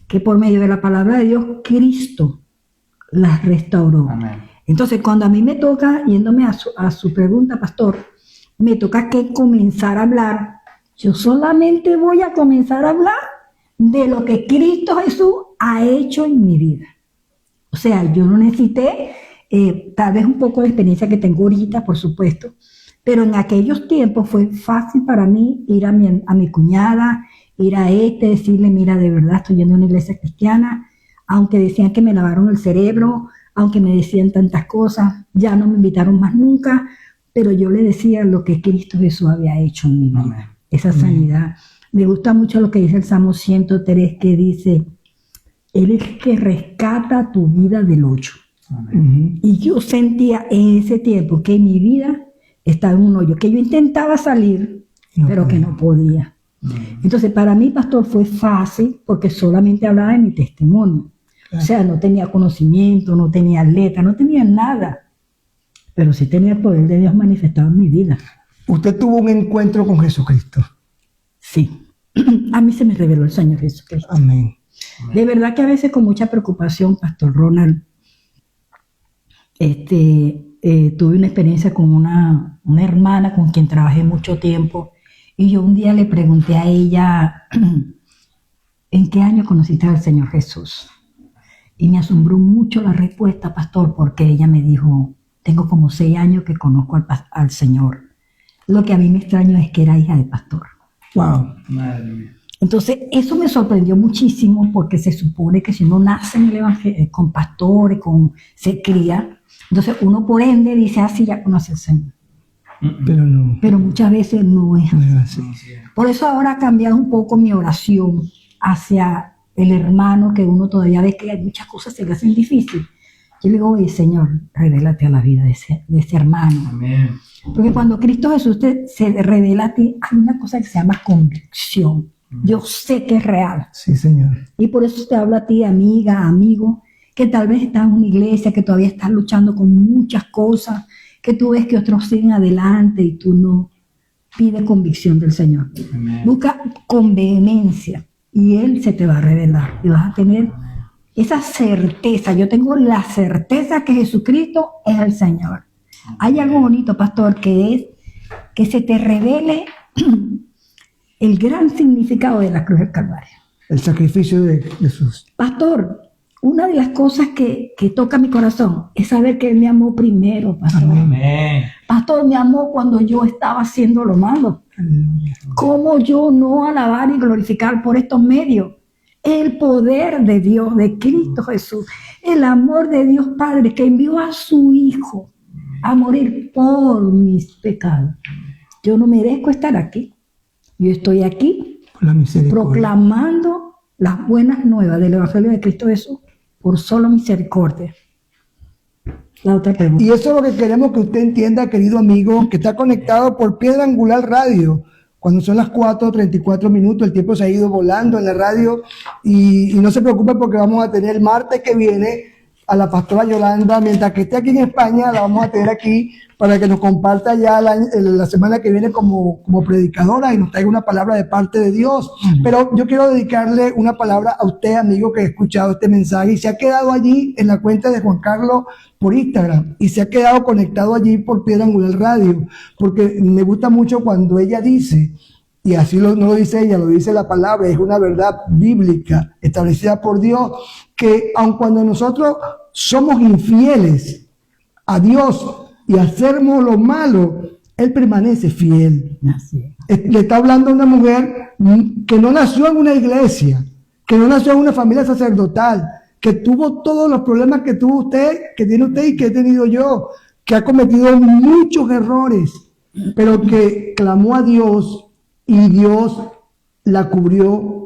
que por medio de la palabra de Dios, Cristo las restauró. Amén. Entonces, cuando a mí me toca, yéndome a su pregunta, pastor, me toca que comenzar a hablar. Yo solamente voy a comenzar a hablar de lo que Cristo Jesús ha hecho en mi vida. O sea, yo no necesité, tal vez un poco de experiencia que tengo ahorita, por supuesto, pero en aquellos tiempos fue fácil para mí ir a mi cuñada, ir a decirle, mira, de verdad estoy yendo a una iglesia cristiana, aunque decían que me lavaron el cerebro, aunque me decían tantas cosas, ya no me invitaron más nunca, pero yo le decía lo que Cristo Jesús había hecho en mi vida, Amén. esa sanidad. Me gusta mucho lo que dice el Salmo 103, que dice, Él es el que rescata tu vida del hoyo. Y yo sentía en ese tiempo que mi vida estaba en un hoyo, que yo intentaba salir, pero que no podía. Entonces, para mí, pastor, fue fácil porque solamente hablaba de mi testimonio. O sea, no tenía conocimiento, no tenía letra, no tenía nada. Pero sí tenía el poder de Dios manifestado en mi vida. Usted tuvo un encuentro con Jesucristo. Sí. A mí se me reveló el Señor Jesucristo. Amén. De verdad que a veces con mucha preocupación, Pastor Ronald, tuve una experiencia con una hermana con quien trabajé mucho tiempo y yo un día le pregunté a ella, ¿en qué año conociste al Señor Jesús? Y me asombró mucho la respuesta, pastor, porque ella me dijo, tengo como 6 años que conozco al Señor. Lo que a mí me extraño es que era hija de pastor. Wow. Madre mía. Entonces, eso me sorprendió muchísimo porque se supone que si uno nace en el evangelio, con pastores, se cría, entonces uno por ende dice, así ya conoce al Señor. Pero no. Pero muchas veces no es No así. es así. Por eso ahora ha cambiado un poco mi oración hacia el hermano, que uno todavía ve que hay muchas cosas que se le hacen difíciles. Yo le digo, oye, Señor, revélate a la vida de ese hermano. Amén. Porque cuando Cristo Jesús se revela a ti, hay una cosa que se llama convicción. Yo sé que es real. Sí, Señor. Y por eso te hablo a ti, amiga, amigo, que tal vez estás en una iglesia, que todavía estás luchando con muchas cosas, que tú ves que otros siguen adelante y tú no. Pide convicción del Señor. Amén. Busca con vehemencia y Él se te va a revelar. Y vas a tener esa certeza. Yo tengo la certeza que Jesucristo es el Señor. Hay algo bonito, pastor, que es que se te revele el gran significado de la cruz del Calvario. el sacrificio de Jesús. Pastor, una de las cosas que toca mi corazón es saber que Él me amó primero, pastor. Amén. Pastor, me amó cuando yo estaba haciendo lo malo. ¿Cómo yo no alabar y glorificar por estos medios el poder de Dios, de Cristo Jesús, el amor de Dios Padre que envió a su Hijo a morir por mis pecados? Yo no merezco estar aquí. Yo estoy aquí Por la misericordia. proclamando las buenas nuevas del Evangelio de Cristo Jesús por solo misericordia. La otra pregunta. Y eso es lo que queremos que usted entienda, querido amigo, que está conectado por Piedra Angular Radio. Cuando son las 4:34 minutos, el tiempo se ha ido volando en la radio y no se preocupe porque vamos a tener el martes que viene a la pastora Yolanda, mientras que esté aquí en España, la vamos a tener aquí para que nos comparta ya la semana que viene como predicadora y nos traiga una palabra de parte de Dios. Pero yo quiero dedicarle una palabra a usted, amigo, que ha escuchado este mensaje y se ha quedado allí en la cuenta de Juan Carlos por Instagram y se ha quedado conectado allí por Piedra Angular Radio, porque me gusta mucho cuando ella dice, y así no lo dice ella, lo dice la palabra, es una verdad bíblica establecida por Dios, que aun cuando nosotros somos infieles a Dios y hacemos lo malo, Él permanece fiel. Así es. Le está hablando a una mujer que no nació en una iglesia, que no nació en una familia sacerdotal, que tuvo todos los problemas que tuvo usted, que tiene usted y que he tenido yo, que ha cometido muchos errores, pero que clamó a Dios y Dios la cubrió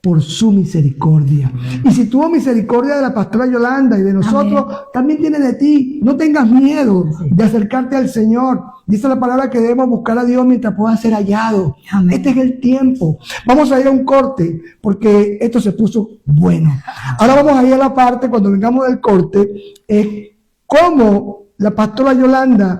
por su misericordia. Y si tuvo misericordia de la pastora Yolanda y de nosotros, Amén. también tiene de ti. No tengas miedo de acercarte al Señor. Dice la palabra que debemos buscar a Dios mientras pueda ser hallado. Amén. Este es el tiempo. Vamos a ir a un corte porque esto se puso bueno. Ahora vamos a ir a la parte, cuando vengamos del corte, es cómo la pastora Yolanda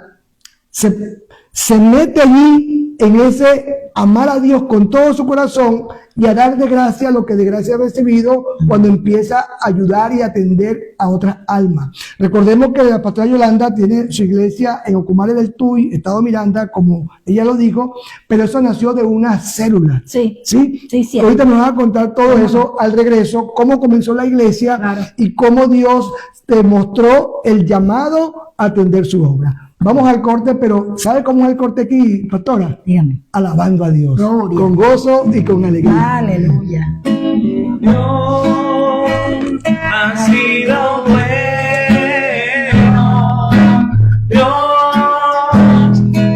se mete allí en ese amar a Dios con todo su corazón y a dar de gracia lo que de gracia ha recibido cuando empieza a ayudar y atender a otras almas. Recordemos que la pastora Yolanda tiene su iglesia en Ocumare del Tuy, Estado Miranda, como ella lo dijo, pero eso nació de una célula. Sí. ¿Sí? Sí, sí. Ahorita nos va a contar todo eso al regreso, cómo comenzó la iglesia Claro. y cómo Dios te mostró el llamado a atender su obra. Vamos al corte, pero ¿sabe cómo es el corte aquí, pastora? Dígame. Alabando a Dios, Gloria. con gozo y con alegría. Aleluya. Dios ha sido bueno. Dios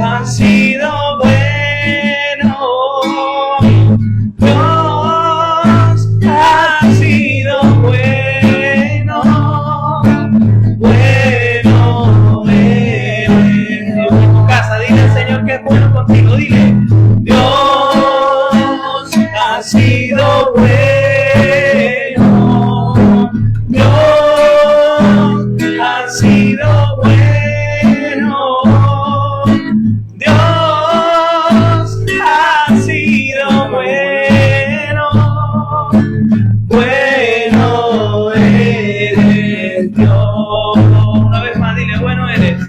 ha sido bueno. Dios ha sido bueno. Bueno eres. Dios en tu casa, dile al Señor que es bueno contigo, dile. Dios ha sido bueno. Dios ha sido bueno. Dios ha sido bueno. Bueno eres Dios. Una vez más, dile, bueno eres.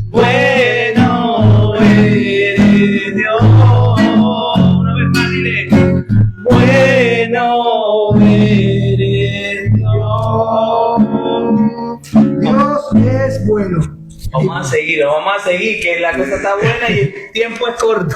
Bueno eres Dios. Una vez más, dile, bueno eres Dios. Dios es bueno. Vamos a seguir, que la cosa está buena y el tiempo es corto.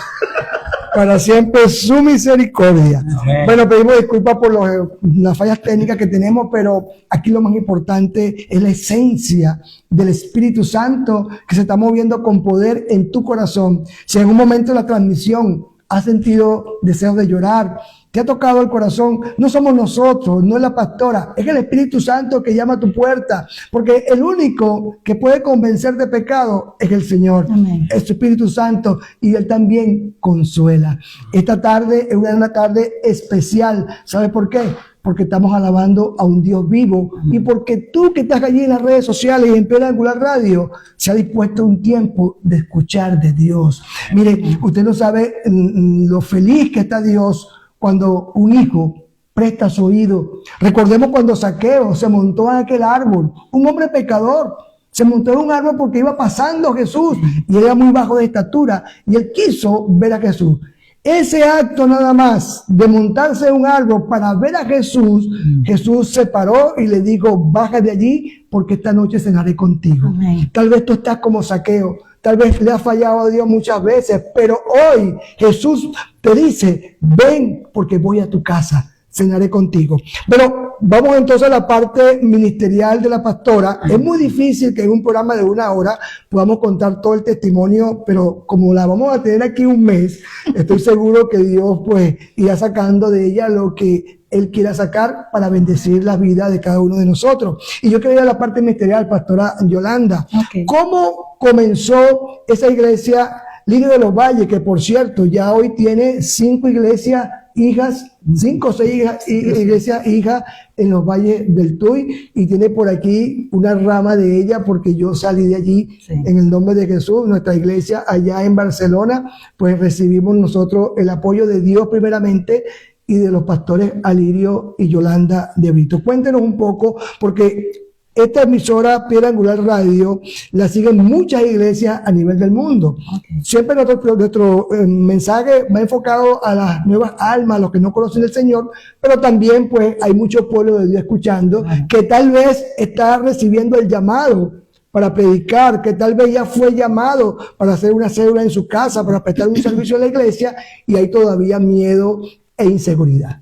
Para siempre su misericordia. Amén. Bueno, pedimos disculpas por las fallas técnicas que tenemos, pero aquí lo más importante es la esencia del Espíritu Santo que se está moviendo con poder en tu corazón. Si en un momento de la transmisión has sentido deseos de llorar, te ha tocado el corazón, no somos nosotros, no es la pastora, es el Espíritu Santo que llama a tu puerta, porque el único que puede convencer de pecado es el Señor, Amén. es su Espíritu Santo, y Él también consuela. Esta tarde es una tarde especial, ¿sabe por qué? Porque estamos alabando a un Dios vivo y porque tú que estás allí en las redes sociales y en Piedra Angular Radio se ha dispuesto un tiempo de escuchar de Dios. Mire, usted no sabe lo feliz que está Dios cuando un hijo presta su oído. Recordemos cuando Zaqueo se montó en aquel árbol, un hombre pecador. Se montó en un árbol porque iba pasando Jesús y era muy bajo de estatura y él quiso ver a Jesús. Ese acto nada más de montarse en un árbol para ver a Jesús, Jesús se paró y le dijo, baja de allí porque esta noche cenaré contigo. Amén. Tal vez tú estás como Zaqueo, tal vez le has fallado a Dios muchas veces, pero hoy Jesús te dice, ven porque voy a tu casa, cenaré contigo. Pero vamos entonces a la parte ministerial de la pastora. Es muy difícil que en un programa de 1 hora podamos contar todo el testimonio, pero como la vamos a tener aquí un mes, estoy seguro que Dios pues irá sacando de ella lo que Él quiera sacar para bendecir la vida de cada uno de nosotros. Y yo quiero ir a la parte ministerial, pastora Yolanda. Ok. ¿Cómo comenzó esa iglesia Lirio de los Valles, que por cierto ya hoy tiene 5 iglesias hijas, 5 o 6 iglesias hijas en los valles del Tuy, y tiene por aquí una rama de ella porque yo salí de allí en el nombre de Jesús. Nuestra iglesia allá en Barcelona, pues recibimos nosotros el apoyo de Dios primeramente y de los pastores Alirio y Yolanda de Brito. Cuéntenos un poco, porque esta emisora Piedra Angular Radio la siguen muchas iglesias a nivel del mundo. Siempre nuestro mensaje va enfocado a las nuevas almas, a los que no conocen el Señor, pero también pues hay mucho pueblo de Dios escuchando que tal vez está recibiendo el llamado para predicar, que tal vez ya fue llamado para hacer una célula en su casa, para prestar un servicio a la iglesia, y hay todavía miedo e inseguridad.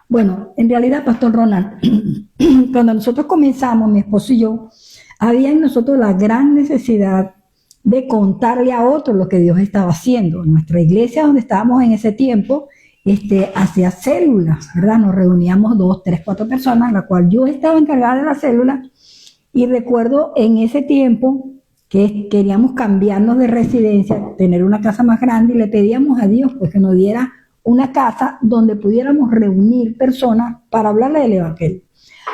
Bueno, en realidad, Pastor Ronald, cuando nosotros comenzamos, mi esposo y yo, había en nosotros la gran necesidad de contarle a otros lo que Dios estaba haciendo. Nuestra iglesia, donde estábamos en ese tiempo, hacía células, ¿verdad? Nos reuníamos 2, 3, 4 personas, la cual yo estaba encargada de la célula, y recuerdo en ese tiempo que queríamos cambiarnos de residencia, tener una casa más grande, y le pedíamos a Dios pues que nos diera una casa donde pudiéramos reunir personas para hablarle del Evangelio.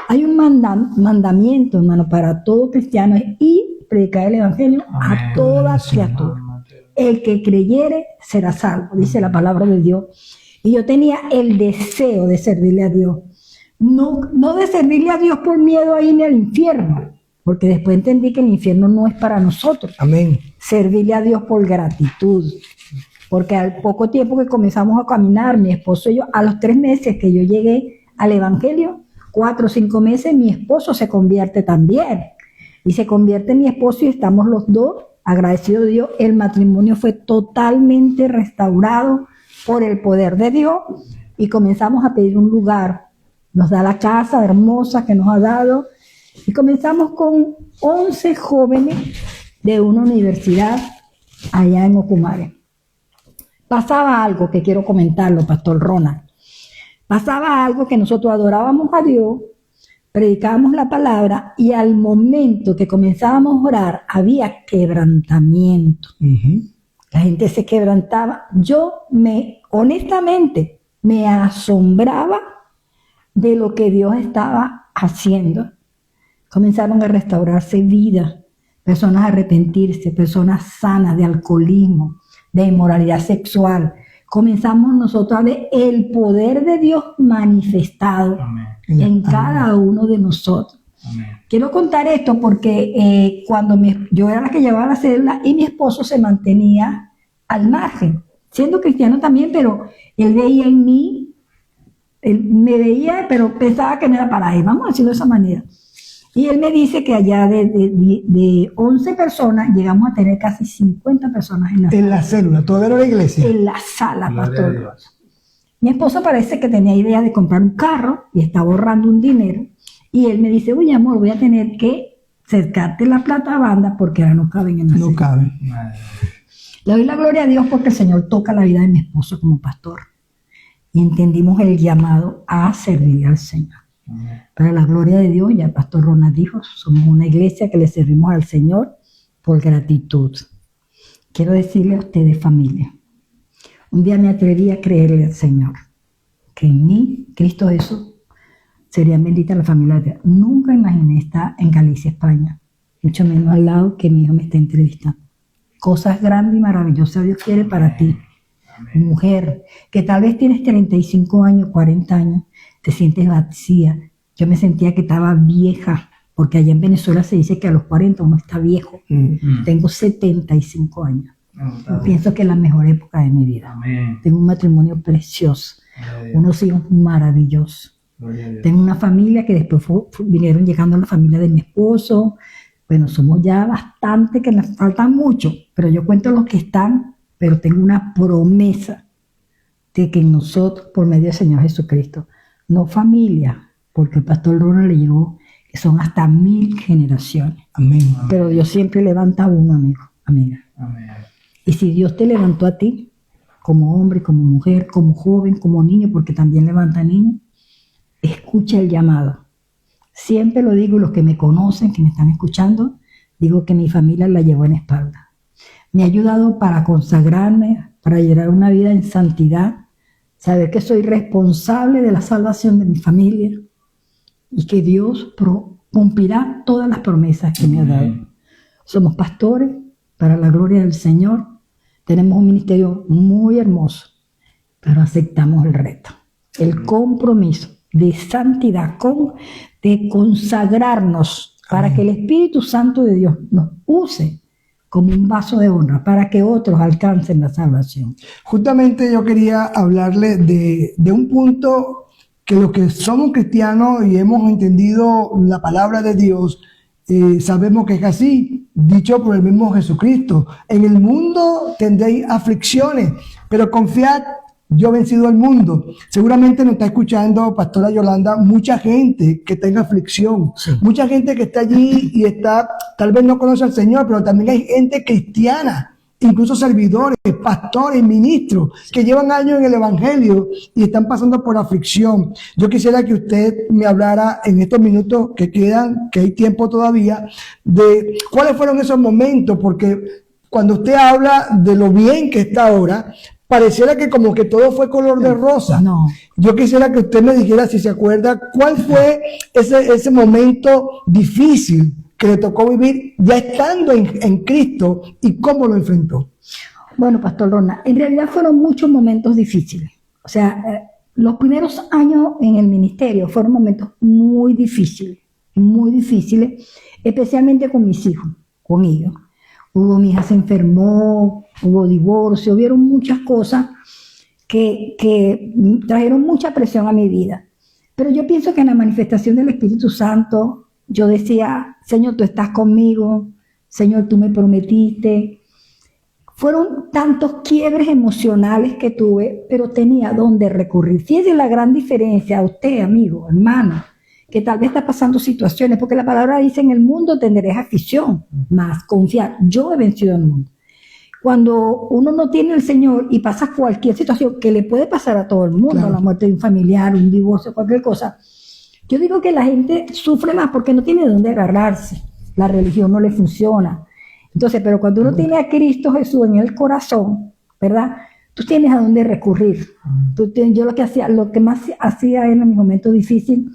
Hay un mandamiento, hermano, para todo cristiano, es ir predicar el Evangelio a toda criatura. El que creyere será salvo, dice la palabra de Dios. Y yo tenía el deseo de servirle a Dios. No de servirle a Dios por miedo a irme al infierno, porque después entendí que el infierno no es para nosotros. Amén. Servirle a Dios por gratitud. Porque al poco tiempo que comenzamos a caminar, mi esposo y yo, a los 3 meses que yo llegué al Evangelio, 4 o 5 meses, mi esposo se convierte también. Y se convierte mi esposo y estamos los dos agradecidos de Dios. El matrimonio fue totalmente restaurado por el poder de Dios y comenzamos a pedir un lugar. Nos da la casa hermosa que nos ha dado y comenzamos con 11 jóvenes de una universidad allá en Ocumare. Pasaba algo que quiero comentarlo, Pastor Ronald. Pasaba algo que nosotros adorábamos a Dios, predicábamos la palabra y al momento que comenzábamos a orar había quebrantamiento. La gente se quebrantaba. Yo honestamente me asombraba de lo que Dios estaba haciendo. Comenzaron a restaurarse vidas, personas a arrepentirse, personas sanas de alcoholismo, de inmoralidad sexual. Comenzamos nosotros a ver el poder de Dios manifestado en cada uno de nosotros. Amén. Quiero contar esto porque cuando yo era la que llevaba la célula y mi esposo se mantenía al margen, siendo cristiano también, pero él veía en mí, él me veía, pero pensaba que no era para él. Vamos a decirlo de esa manera. Y él me dice que allá de 11 personas llegamos a tener casi 50 personas en la célula. En la célula, todavía no era iglesia. En la sala, pastor. Mi esposo parece que tenía idea de comprar un carro y estaba ahorrando un dinero. Y él me dice, oye amor, voy a tener que cercarte la plata banda porque ahora no caben en la célula. No caben. Le doy la gloria a Dios porque el Señor toca la vida de mi esposo como pastor. Y entendimos el llamado a servir al Señor. Para la gloria de Dios, ya el pastor Ronald dijo, somos una iglesia que le servimos al Señor por gratitud. Quiero decirle a ustedes, familia, un día me atreví a creerle al Señor que en mí, Cristo Jesús, sería bendita la familia de Dios. Nunca imaginé estar en Galicia, España, mucho menos al lado que mi hijo me está entrevistando. Cosas grandes y maravillosas Dios quiere para ti. Mujer, que tal vez tienes 35 años, 40 años, te sientes vacía. Yo me sentía que estaba vieja, porque allá en Venezuela se dice que a los 40 uno está viejo. Tengo 75 años. Pienso que es la mejor época de mi vida. Amén. Tengo un matrimonio precioso, Gloria a Dios. unos hijos maravillosos. Gloria a Dios. Tengo una familia que después vinieron llegando a la familia de mi esposo. Bueno, somos ya bastante, que nos faltan mucho, pero yo cuento los que están, pero tengo una promesa de que nosotros, por medio del Señor Jesucristo, no familia, porque el pastor Ronald le llegó, que son hasta 1000 generaciones. Amén. Pero Dios siempre levanta a uno, amigo, amiga. Amén. Y si Dios te levantó a ti, como hombre, como mujer, como joven, como niño, porque también levanta niños, escucha el llamado. Siempre lo digo, los que me conocen, que me están escuchando, digo que mi familia la llevó en espalda. Me ha ayudado para consagrarme, para llevar una vida en santidad, saber que soy responsable de la salvación de mi familia y que Dios cumplirá todas las promesas que me ha dado. Somos pastores para la gloria del Señor. Tenemos un ministerio muy hermoso, pero aceptamos el reto, el compromiso de santidad, de consagrarnos para que el Espíritu Santo de Dios nos use como un vaso de honra para que otros alcancen la salvación. Justamente yo quería hablarle de un punto que los que somos cristianos y hemos entendido la palabra de Dios, sabemos que es así, dicho por el mismo Jesucristo. En el mundo tendréis aflicciones, pero confiad, yo he vencido al mundo. Seguramente nos está escuchando, Pastora Yolanda, mucha gente que tenga aflicción, mucha gente que está allí y está, tal vez no conoce al Señor, pero también hay gente cristiana, incluso servidores, pastores, ministros, que llevan años en el Evangelio y están pasando por aflicción. Yo quisiera que usted me hablara en estos minutos que quedan, que hay tiempo todavía, de cuáles fueron esos momentos, porque cuando usted habla de lo bien que está ahora, pareciera que como que todo fue color de rosa. No. Yo quisiera que usted me dijera, si se acuerda, cuál fue ese momento difícil que le tocó vivir ya estando en Cristo y cómo lo enfrentó. Bueno, Pastor Ronald, en realidad fueron muchos momentos difíciles. O sea, los primeros años en el ministerio fueron momentos muy difíciles, especialmente con mis hijos, con ellos. Mi hija se enfermó, hubo divorcio, hubieron muchas cosas que trajeron mucha presión a mi vida. Pero yo pienso que en la manifestación del Espíritu Santo, yo decía, Señor, tú estás conmigo, Señor, tú me prometiste. Fueron tantos quiebres emocionales que tuve, pero tenía dónde recurrir. Fíjese la gran diferencia a usted, amigo, hermano, que tal vez está pasando situaciones, porque la palabra dice, en el mundo tendréis aflicción, mas confiar, yo he vencido al mundo. Cuando uno no tiene el Señor y pasa cualquier situación que le puede pasar a todo el mundo, claro, la muerte de un familiar, un divorcio, cualquier cosa, yo digo que la gente sufre más porque no tiene de dónde agarrarse, la religión no le funciona. Entonces, pero cuando uno tiene a Cristo Jesús en el corazón, ¿verdad? Tú tienes a dónde recurrir. Yo lo que más hacía en mi momento difícil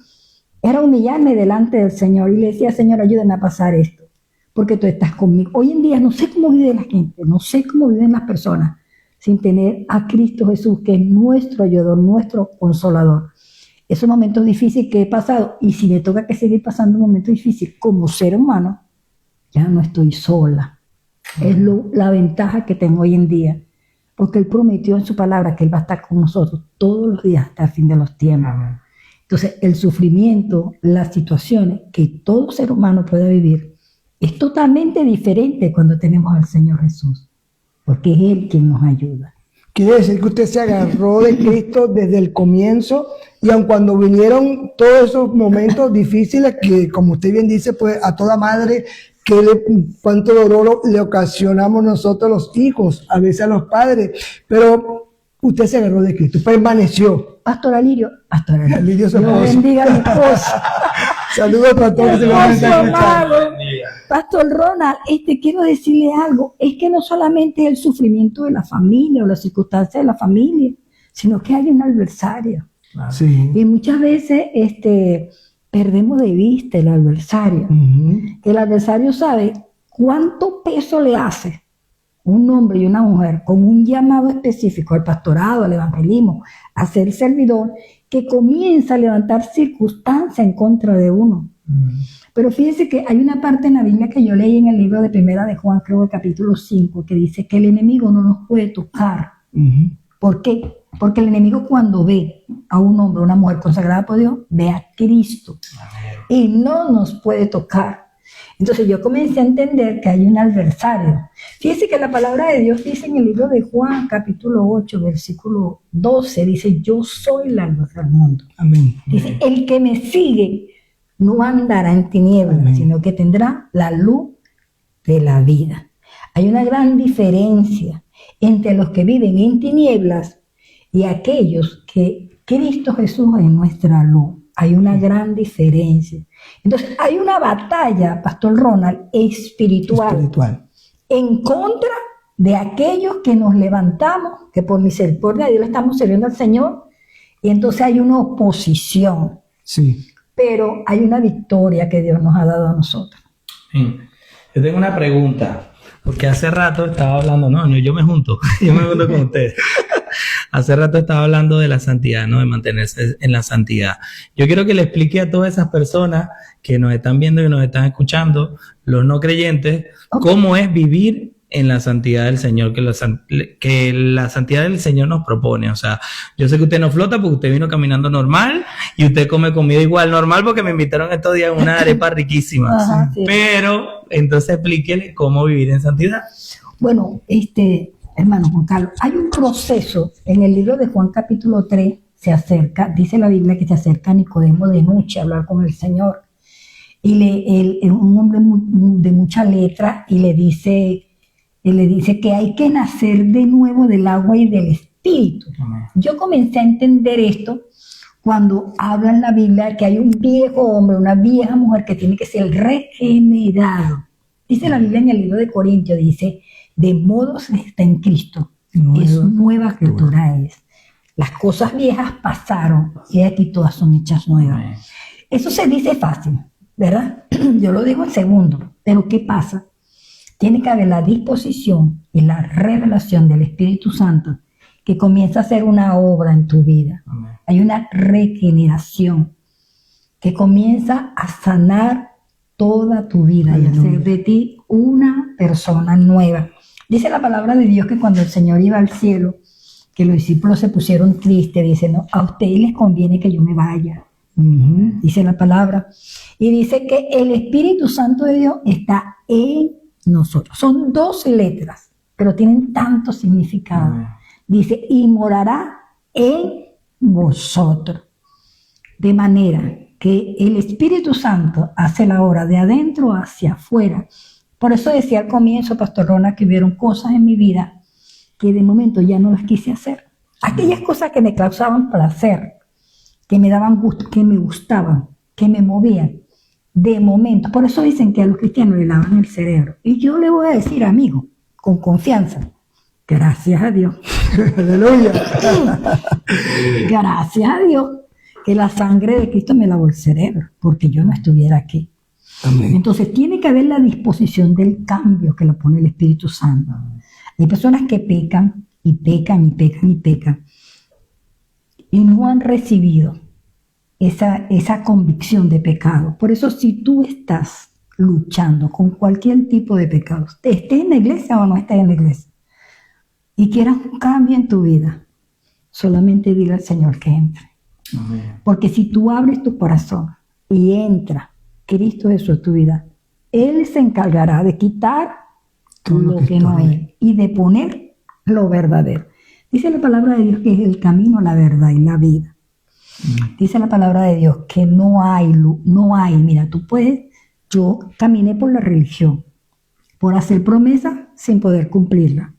era humillarme delante del Señor y le decía, Señor, ayúdame a pasar esto, porque tú estás conmigo. Hoy en día no sé cómo vive la gente, no sé cómo viven las personas sin tener a Cristo Jesús, que es nuestro ayudador, nuestro consolador. Esos momentos difíciles que he pasado, y si me toca que seguir pasando un momento difícil como ser humano, ya no estoy sola. Es la ventaja que tengo hoy en día, porque Él prometió en su palabra que Él va a estar con nosotros todos los días hasta el fin de los tiempos. Amén. Entonces, el sufrimiento, las situaciones que todo ser humano puede vivir, es totalmente diferente cuando tenemos al Señor Jesús, porque es Él quien nos ayuda. Quiere decir que usted se agarró de Cristo desde el comienzo, y aun cuando vinieron todos esos momentos difíciles que, como usted bien dice, pues a toda madre, cuánto dolor le ocasionamos nosotros los hijos, a veces a los padres, pero usted se agarró de Cristo, permaneció. Pastor Alirio, Dios bendiga a mi esposo. Saludos para todos. Pastor Ronald, quiero decirle algo, es que no solamente es el sufrimiento de la familia o las circunstancias de la familia, sino que hay un adversario. Sí. Y muchas veces perdemos de vista el adversario. El adversario sabe cuánto peso le hace un hombre y una mujer con un llamado específico al pastorado, al evangelismo, a ser servidor, que comienza a levantar circunstancias en contra de uno. Pero fíjense que hay una parte en la Biblia que yo leí en el libro de Primera de Juan, creo el capítulo 5, que dice que el enemigo no nos puede tocar. ¿Por qué? Porque el enemigo cuando ve a un hombre o una mujer consagrada por Dios, ve a Cristo y no nos puede tocar. Entonces yo comencé a entender que hay un adversario. Fíjense que la palabra de Dios dice en el libro de Juan, capítulo 8, versículo 12, dice, yo soy la luz del mundo. Amén. Dice, el que me sigue no andará en tinieblas, Amén. sino que tendrá la luz de la vida. Hay una gran diferencia entre los que viven en tinieblas y aquellos que Cristo Jesús es nuestra luz. Hay una gran diferencia. Entonces, hay una batalla, Pastor Ronald, espiritual. En contra de aquellos que nos levantamos, que por misericordia de Dios le estamos sirviendo al Señor, y entonces hay una oposición. Sí. Pero hay una victoria que Dios nos ha dado a nosotros. Yo tengo una pregunta, porque hace rato estaba hablando, yo me junto con ustedes. Hace rato estaba hablando de la santidad, ¿no? De mantenerse en la santidad. Yo quiero que le explique a todas esas personas que nos están viendo y nos están escuchando, los no creyentes, cómo es vivir en la santidad del Señor, que la santidad del Señor nos propone. O sea, yo sé que usted no flota porque usted vino caminando normal y usted come comida igual normal porque me invitaron estos días a una arepa riquísima. Ajá, sí. Pero, entonces explíquele cómo vivir en santidad. Bueno, hermano Juan Carlos, hay un proceso en el libro de Juan capítulo 3, se acerca, dice la Biblia que se acerca a Nicodemo de noche a hablar con el Señor. Y un hombre de mucha letra y le dice que hay que nacer de nuevo del agua y del espíritu. Yo comencé a entender esto cuando habla en la Biblia que hay un viejo hombre, una vieja mujer que tiene que ser regenerado. Dice la Biblia en el libro de Corintios, dice, de modo que está en Cristo, es nueva criatura es. Las cosas viejas pasaron y aquí todas son hechas nuevas. Eso se dice fácil, ¿verdad? Yo lo digo en segundo, pero ¿qué pasa? Tiene que haber la disposición y la revelación del Espíritu Santo que comienza a hacer una obra en tu vida. Hay una regeneración que comienza a sanar toda tu vida y hacer de ti una persona nueva. Dice la palabra de Dios que cuando el Señor iba al cielo, que los discípulos se pusieron tristes, dice, no, a ustedes les conviene que yo me vaya. Dice la palabra. Y dice que el Espíritu Santo de Dios está en nosotros. Son 2 letras, pero tienen tanto significado. Dice, y morará en vosotros. De manera que el Espíritu Santo hace la obra de adentro hacia afuera. Por eso decía al comienzo, Pastor Ronald, que hubieron cosas en mi vida que de momento ya no las quise hacer. Aquellas cosas que me causaban placer, que me daban gusto, que me gustaban, que me movían, de momento. Por eso dicen que a los cristianos le lavan el cerebro. Y yo le voy a decir, amigo, con confianza, gracias a Dios. Aleluya. Gracias a Dios que la sangre de Cristo me lavó el cerebro, porque yo no estuviera aquí. Amén. Entonces tiene que haber la disposición del cambio que lo pone el Espíritu Santo. Hay personas que pecan y pecan y pecan y pecan y no han recibido esa convicción de pecado. Por eso si tú estás luchando con cualquier tipo de pecado, estés en la iglesia o no estés en la iglesia, y quieras un cambio en tu vida, solamente dile al Señor que entre. Amén. Porque si tú abres tu corazón y entra Cristo Jesús a tu vida, Él se encargará de quitar todo lo que no es y de poner lo verdadero. Dice la palabra de Dios que es el camino, la verdad y la vida. Dice la palabra de Dios que no hay, mira, yo caminé por la religión, por hacer promesas sin poder cumplirlas,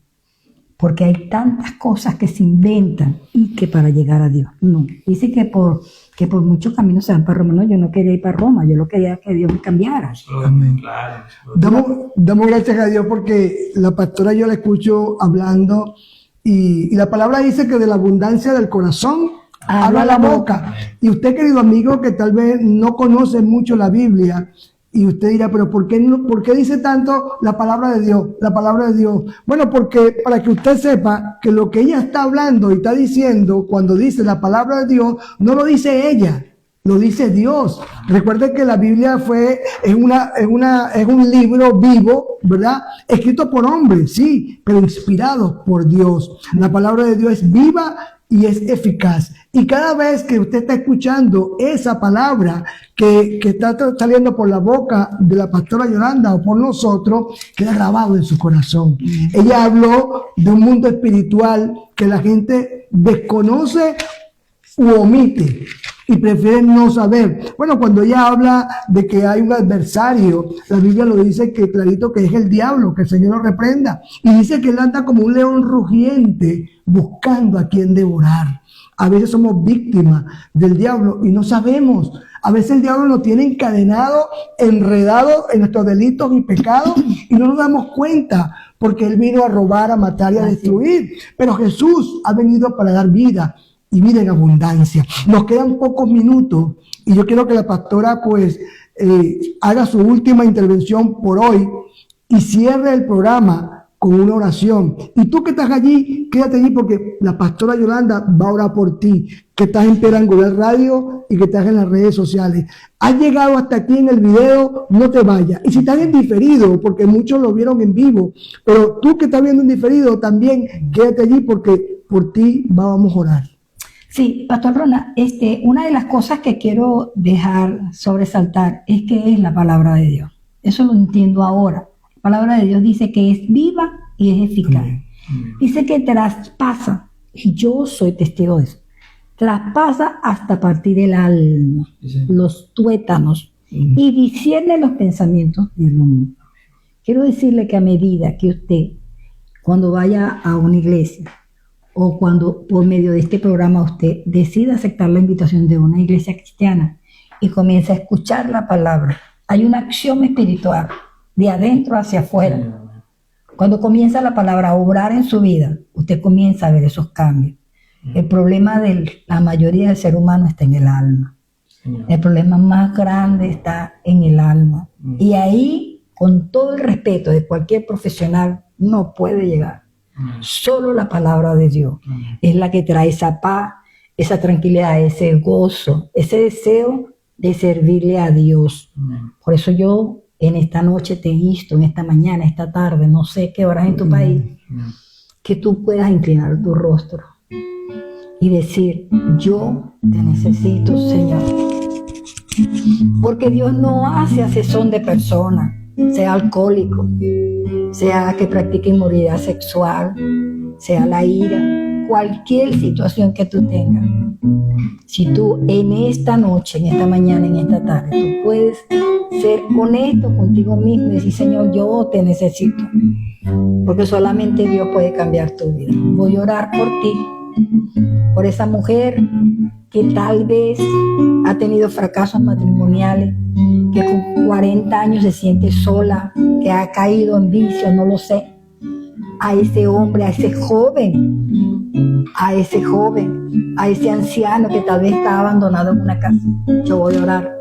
porque hay tantas cosas que se inventan y que para llegar a Dios, no. Dice que por muchos caminos se van para Roma. No, yo no quería ir para Roma, yo lo quería que Dios me cambiara. Amén. Claro. Damos gracias a Dios porque la pastora yo la escucho hablando y la palabra dice que de la abundancia del corazón habla la boca. Y usted, querido amigo, que tal vez no conoce mucho la Biblia, y usted dirá, pero ¿por qué dice tanto la palabra de Dios? La palabra de Dios. Bueno, porque para que usted sepa que lo que ella está hablando y está diciendo, cuando dice la palabra de Dios, no lo dice ella, Lo dice Dios. Recuerden que la Biblia es un libro vivo, ¿verdad? Escrito por hombres, sí, pero inspirado por Dios. La palabra de Dios es viva y es eficaz. Y cada vez que usted está escuchando esa palabra que está saliendo por la boca de la pastora Yolanda o por nosotros, queda grabado en su corazón. Ella habló de un mundo espiritual que la gente desconoce u omite y prefieren no saber. Bueno, cuando ella habla de que hay un adversario, la Biblia lo dice que clarito que es el diablo, que el Señor lo reprenda. Y dice que él anda como un león rugiente buscando a quien devorar. A veces somos víctimas del diablo y no sabemos. A veces el diablo nos tiene encadenados, enredados en nuestros delitos y pecados y no nos damos cuenta porque él vino a robar, a matar y a destruir. Pero Jesús ha venido para dar vida y vida en abundancia. Nos quedan pocos minutos y yo quiero que la pastora pues haga su última intervención por hoy y cierre el programa con una oración. Y tú que estás allí, quédate allí porque la pastora Yolanda va a orar por ti, que estás en Piedra Angular Radio y que estás en las redes sociales. Has llegado hasta aquí en el video, no te vayas. Y si estás en diferido, porque muchos lo vieron en vivo, pero tú que estás viendo en diferido también, quédate allí porque por ti vamos a orar. Sí, Pastor Ronald, una de las cosas que quiero dejar sobresaltar es que es la palabra de Dios. Eso lo entiendo ahora. La palabra de Dios dice que es viva y es eficaz. Dice que traspasa, y yo soy testigo de eso, traspasa hasta partir el alma, los tuétanos, y discierne los pensamientos del hombre. Quiero decirle que a medida que usted, cuando vaya a una iglesia, o cuando por medio de este programa usted decida aceptar la invitación de una iglesia cristiana y comienza a escuchar la palabra, hay una acción espiritual de adentro hacia afuera. Cuando comienza la palabra a obrar en su vida, usted comienza a ver esos cambios. El problema de la mayoría del ser humano está en el alma. El problema más grande está en el alma. Y ahí, con todo el respeto de cualquier profesional, no puede llegar. Solo la palabra de Dios es la que trae esa paz, esa tranquilidad, ese gozo, ese deseo de servirle a Dios. Por eso yo en esta noche te insto, en esta mañana, esta tarde, no sé qué horas en tu país, que tú puedas inclinar tu rostro y decir: yo te necesito, Señor. Porque Dios no hace acepción de personas, sea alcohólico, sea que practique inmoralidad sexual, sea la ira, cualquier situación que tú tengas. Si tú en esta noche, en esta mañana, en esta tarde, tú puedes ser honesto contigo mismo y decir: Señor, yo te necesito, porque solamente Dios puede cambiar tu vida. Voy a orar por ti, por esa mujer que tal vez ha tenido fracasos matrimoniales, que con 40 años se siente sola, que ha caído en vicio, no lo sé. A ese hombre, a ese joven, a ese anciano que tal vez está abandonado en una casa, yo voy a orar.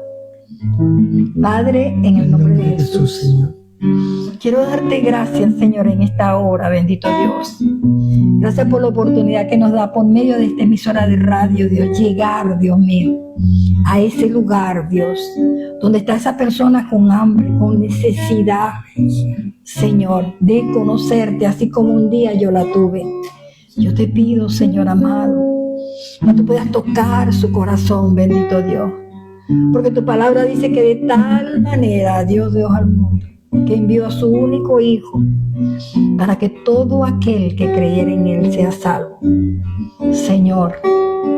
Padre, en el nombre de Jesús, Señor, quiero darte gracias, Señor, en esta hora, bendito Dios. Gracias por la oportunidad que nos da por medio de esta emisora de radio, Dios, llegar, Dios mío, a ese lugar, Dios, donde está esa persona con hambre, con necesidad, Señor, de conocerte, así como un día yo la tuve. Yo te pido, Señor amado, que tú puedas tocar su corazón, bendito Dios, porque tu palabra dice que de tal manera Dios al mundo, que envió a su único Hijo, para que todo aquel que creyera en Él sea salvo. Señor,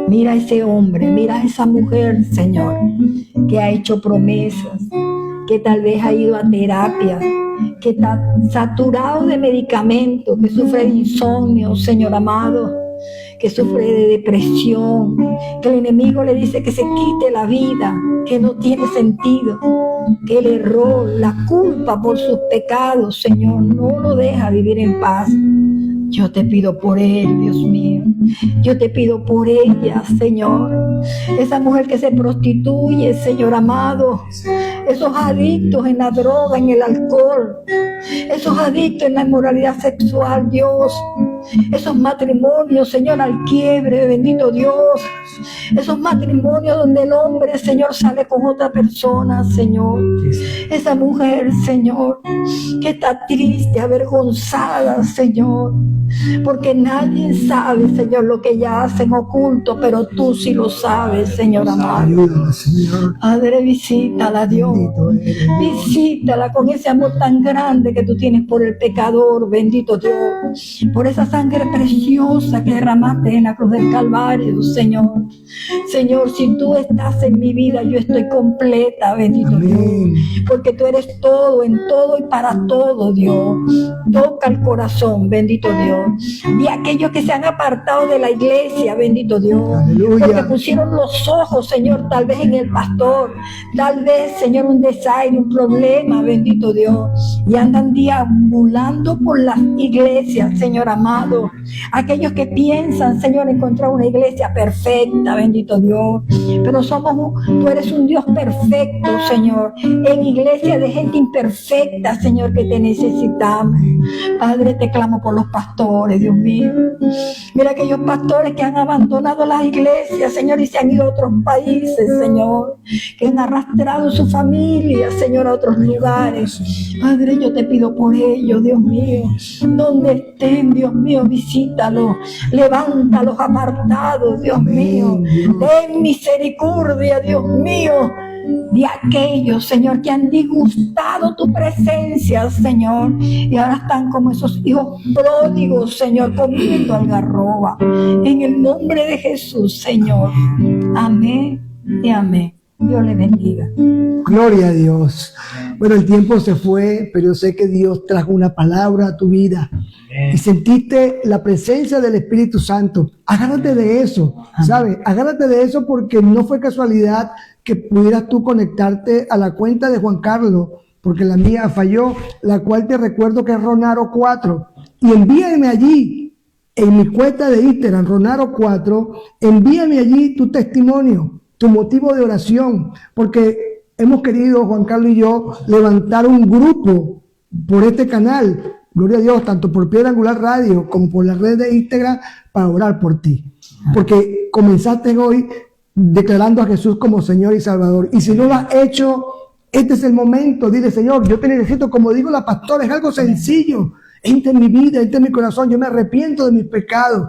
mira a ese hombre, mira a esa mujer, Señor, que ha hecho promesas, que tal vez ha ido a terapia, que está saturado de medicamentos, que sufre de insomnio, Señor amado, que sufre de depresión, que el enemigo le dice que se quite la vida, que no tiene sentido, que el error, la culpa por sus pecados, Señor, no lo deja vivir en paz. Yo te pido por él, Dios mío. Yo te pido por ella, Señor. Esa mujer que se prostituye, Señor amado. Esos adictos en la droga, en el alcohol. Esos adictos en la inmoralidad sexual, Dios. Esos matrimonios, Señor, al quiebre, bendito Dios. Esos matrimonios donde el hombre, Señor, sale con otra persona, Señor. Esa mujer, Señor, que está triste, avergonzada, Señor. Porque nadie sabe, Señor, lo que ella hace en oculto, pero tú sí lo sabes, Señor amado. Ayúdala, Señor. Padre, visítala, Dios. Bendito eres. Visítala con ese amor tan grande que tú tienes por el pecador, bendito Dios. Por esa sangre preciosa que derramaste en la cruz del Calvario, Señor. Señor, si tú estás en mi vida, yo estoy completa, bendito Amén. Dios. Porque tú eres todo, en todo y para todo, Dios. Toca el corazón, bendito Dios. Y aquellos que se han apartado de la iglesia, bendito Dios. Aleluya. Porque pusieron los ojos, Señor, tal vez en el pastor. Tal vez, Señor, un desaire, un problema, bendito Dios. Y andan deambulando por las iglesias, Señor amado. Aquellos que piensan, Señor, encontrar una iglesia perfecta, bendito Dios. Pero tú eres un Dios perfecto, Señor. En iglesia de gente imperfecta, Señor, que te necesitamos. Padre, te clamo por los pastores, Dios mío. Mira aquellos pastores que han abandonado las iglesias, Señor, y se han ido a otros países, Señor. Que han arrastrado su familia, Señor, a otros lugares. Padre, yo te pido por ellos, Dios mío. Donde estén, Dios mío, visítalos. Levántalos apartados, Dios mío. Ten misericordia, Dios mío, de aquellos, Señor, que han disgustado tu presencia, Señor, y ahora están como esos hijos pródigos, Señor, comiendo algarroba. En el nombre de Jesús, Señor. Amén y amén. Dios le bendiga. Gloria a Dios. Bueno, el tiempo se fue, pero yo sé que Dios trajo una palabra a tu vida. Y sentiste la presencia del Espíritu Santo. Agárrate de eso, ¿sabes? Agárrate de eso porque no fue casualidad que pudieras tú conectarte a la cuenta de Juan Carlos, porque la mía falló, la cual te recuerdo que es Ronaro 4. Y envíame allí, en mi cuenta de Instagram, Ronaro 4, envíame allí tu testimonio, tu motivo de oración, porque hemos querido, Juan Carlos y yo, levantar un grupo por este canal, gloria a Dios, tanto por Piedra Angular Radio como por la red de Instagram, para orar por ti. Porque comenzaste hoy declarando a Jesús como Señor y Salvador. Y si no lo has hecho, este es el momento. Dile, Señor, yo te necesito, como digo la pastora, es algo sencillo. Entra en mi vida, entra en mi corazón, yo me arrepiento de mis pecados.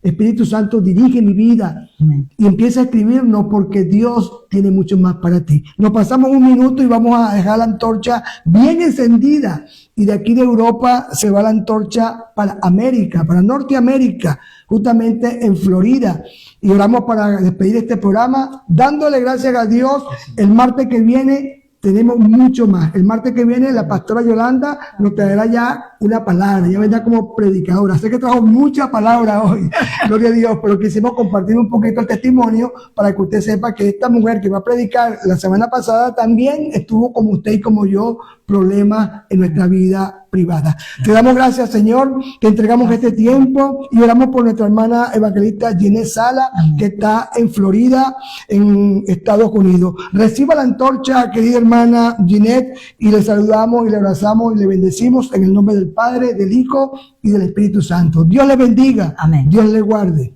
Espíritu Santo, dirige mi vida. Y empieza a escribirnos porque Dios tiene mucho más para ti. Nos pasamos un minuto y vamos a dejar la antorcha bien encendida. Y de aquí de Europa se va la antorcha para América, para Norteamérica, justamente en Florida. Y oramos para despedir este programa, dándole gracias a Dios. El martes que viene tenemos mucho más. El martes que viene la pastora Yolanda nos traerá ya una palabra, ya vendrá como predicadora. Sé que trajo mucha palabra hoy, gloria a Dios, pero quisimos compartir un poquito el testimonio para que usted sepa que esta mujer que va a predicar la semana pasada también estuvo como usted y como yo, problemas en nuestra vida privada. Te damos gracias, Señor, que entregamos este tiempo y oramos por nuestra hermana evangelista Ginés Sala, que está en Florida, en Estados Unidos. Reciba la antorcha, querida hermana Ginette, y le saludamos y le abrazamos y le bendecimos en el nombre del Padre, del Hijo y del Espíritu Santo. Dios le bendiga. Amén. Dios le guarde.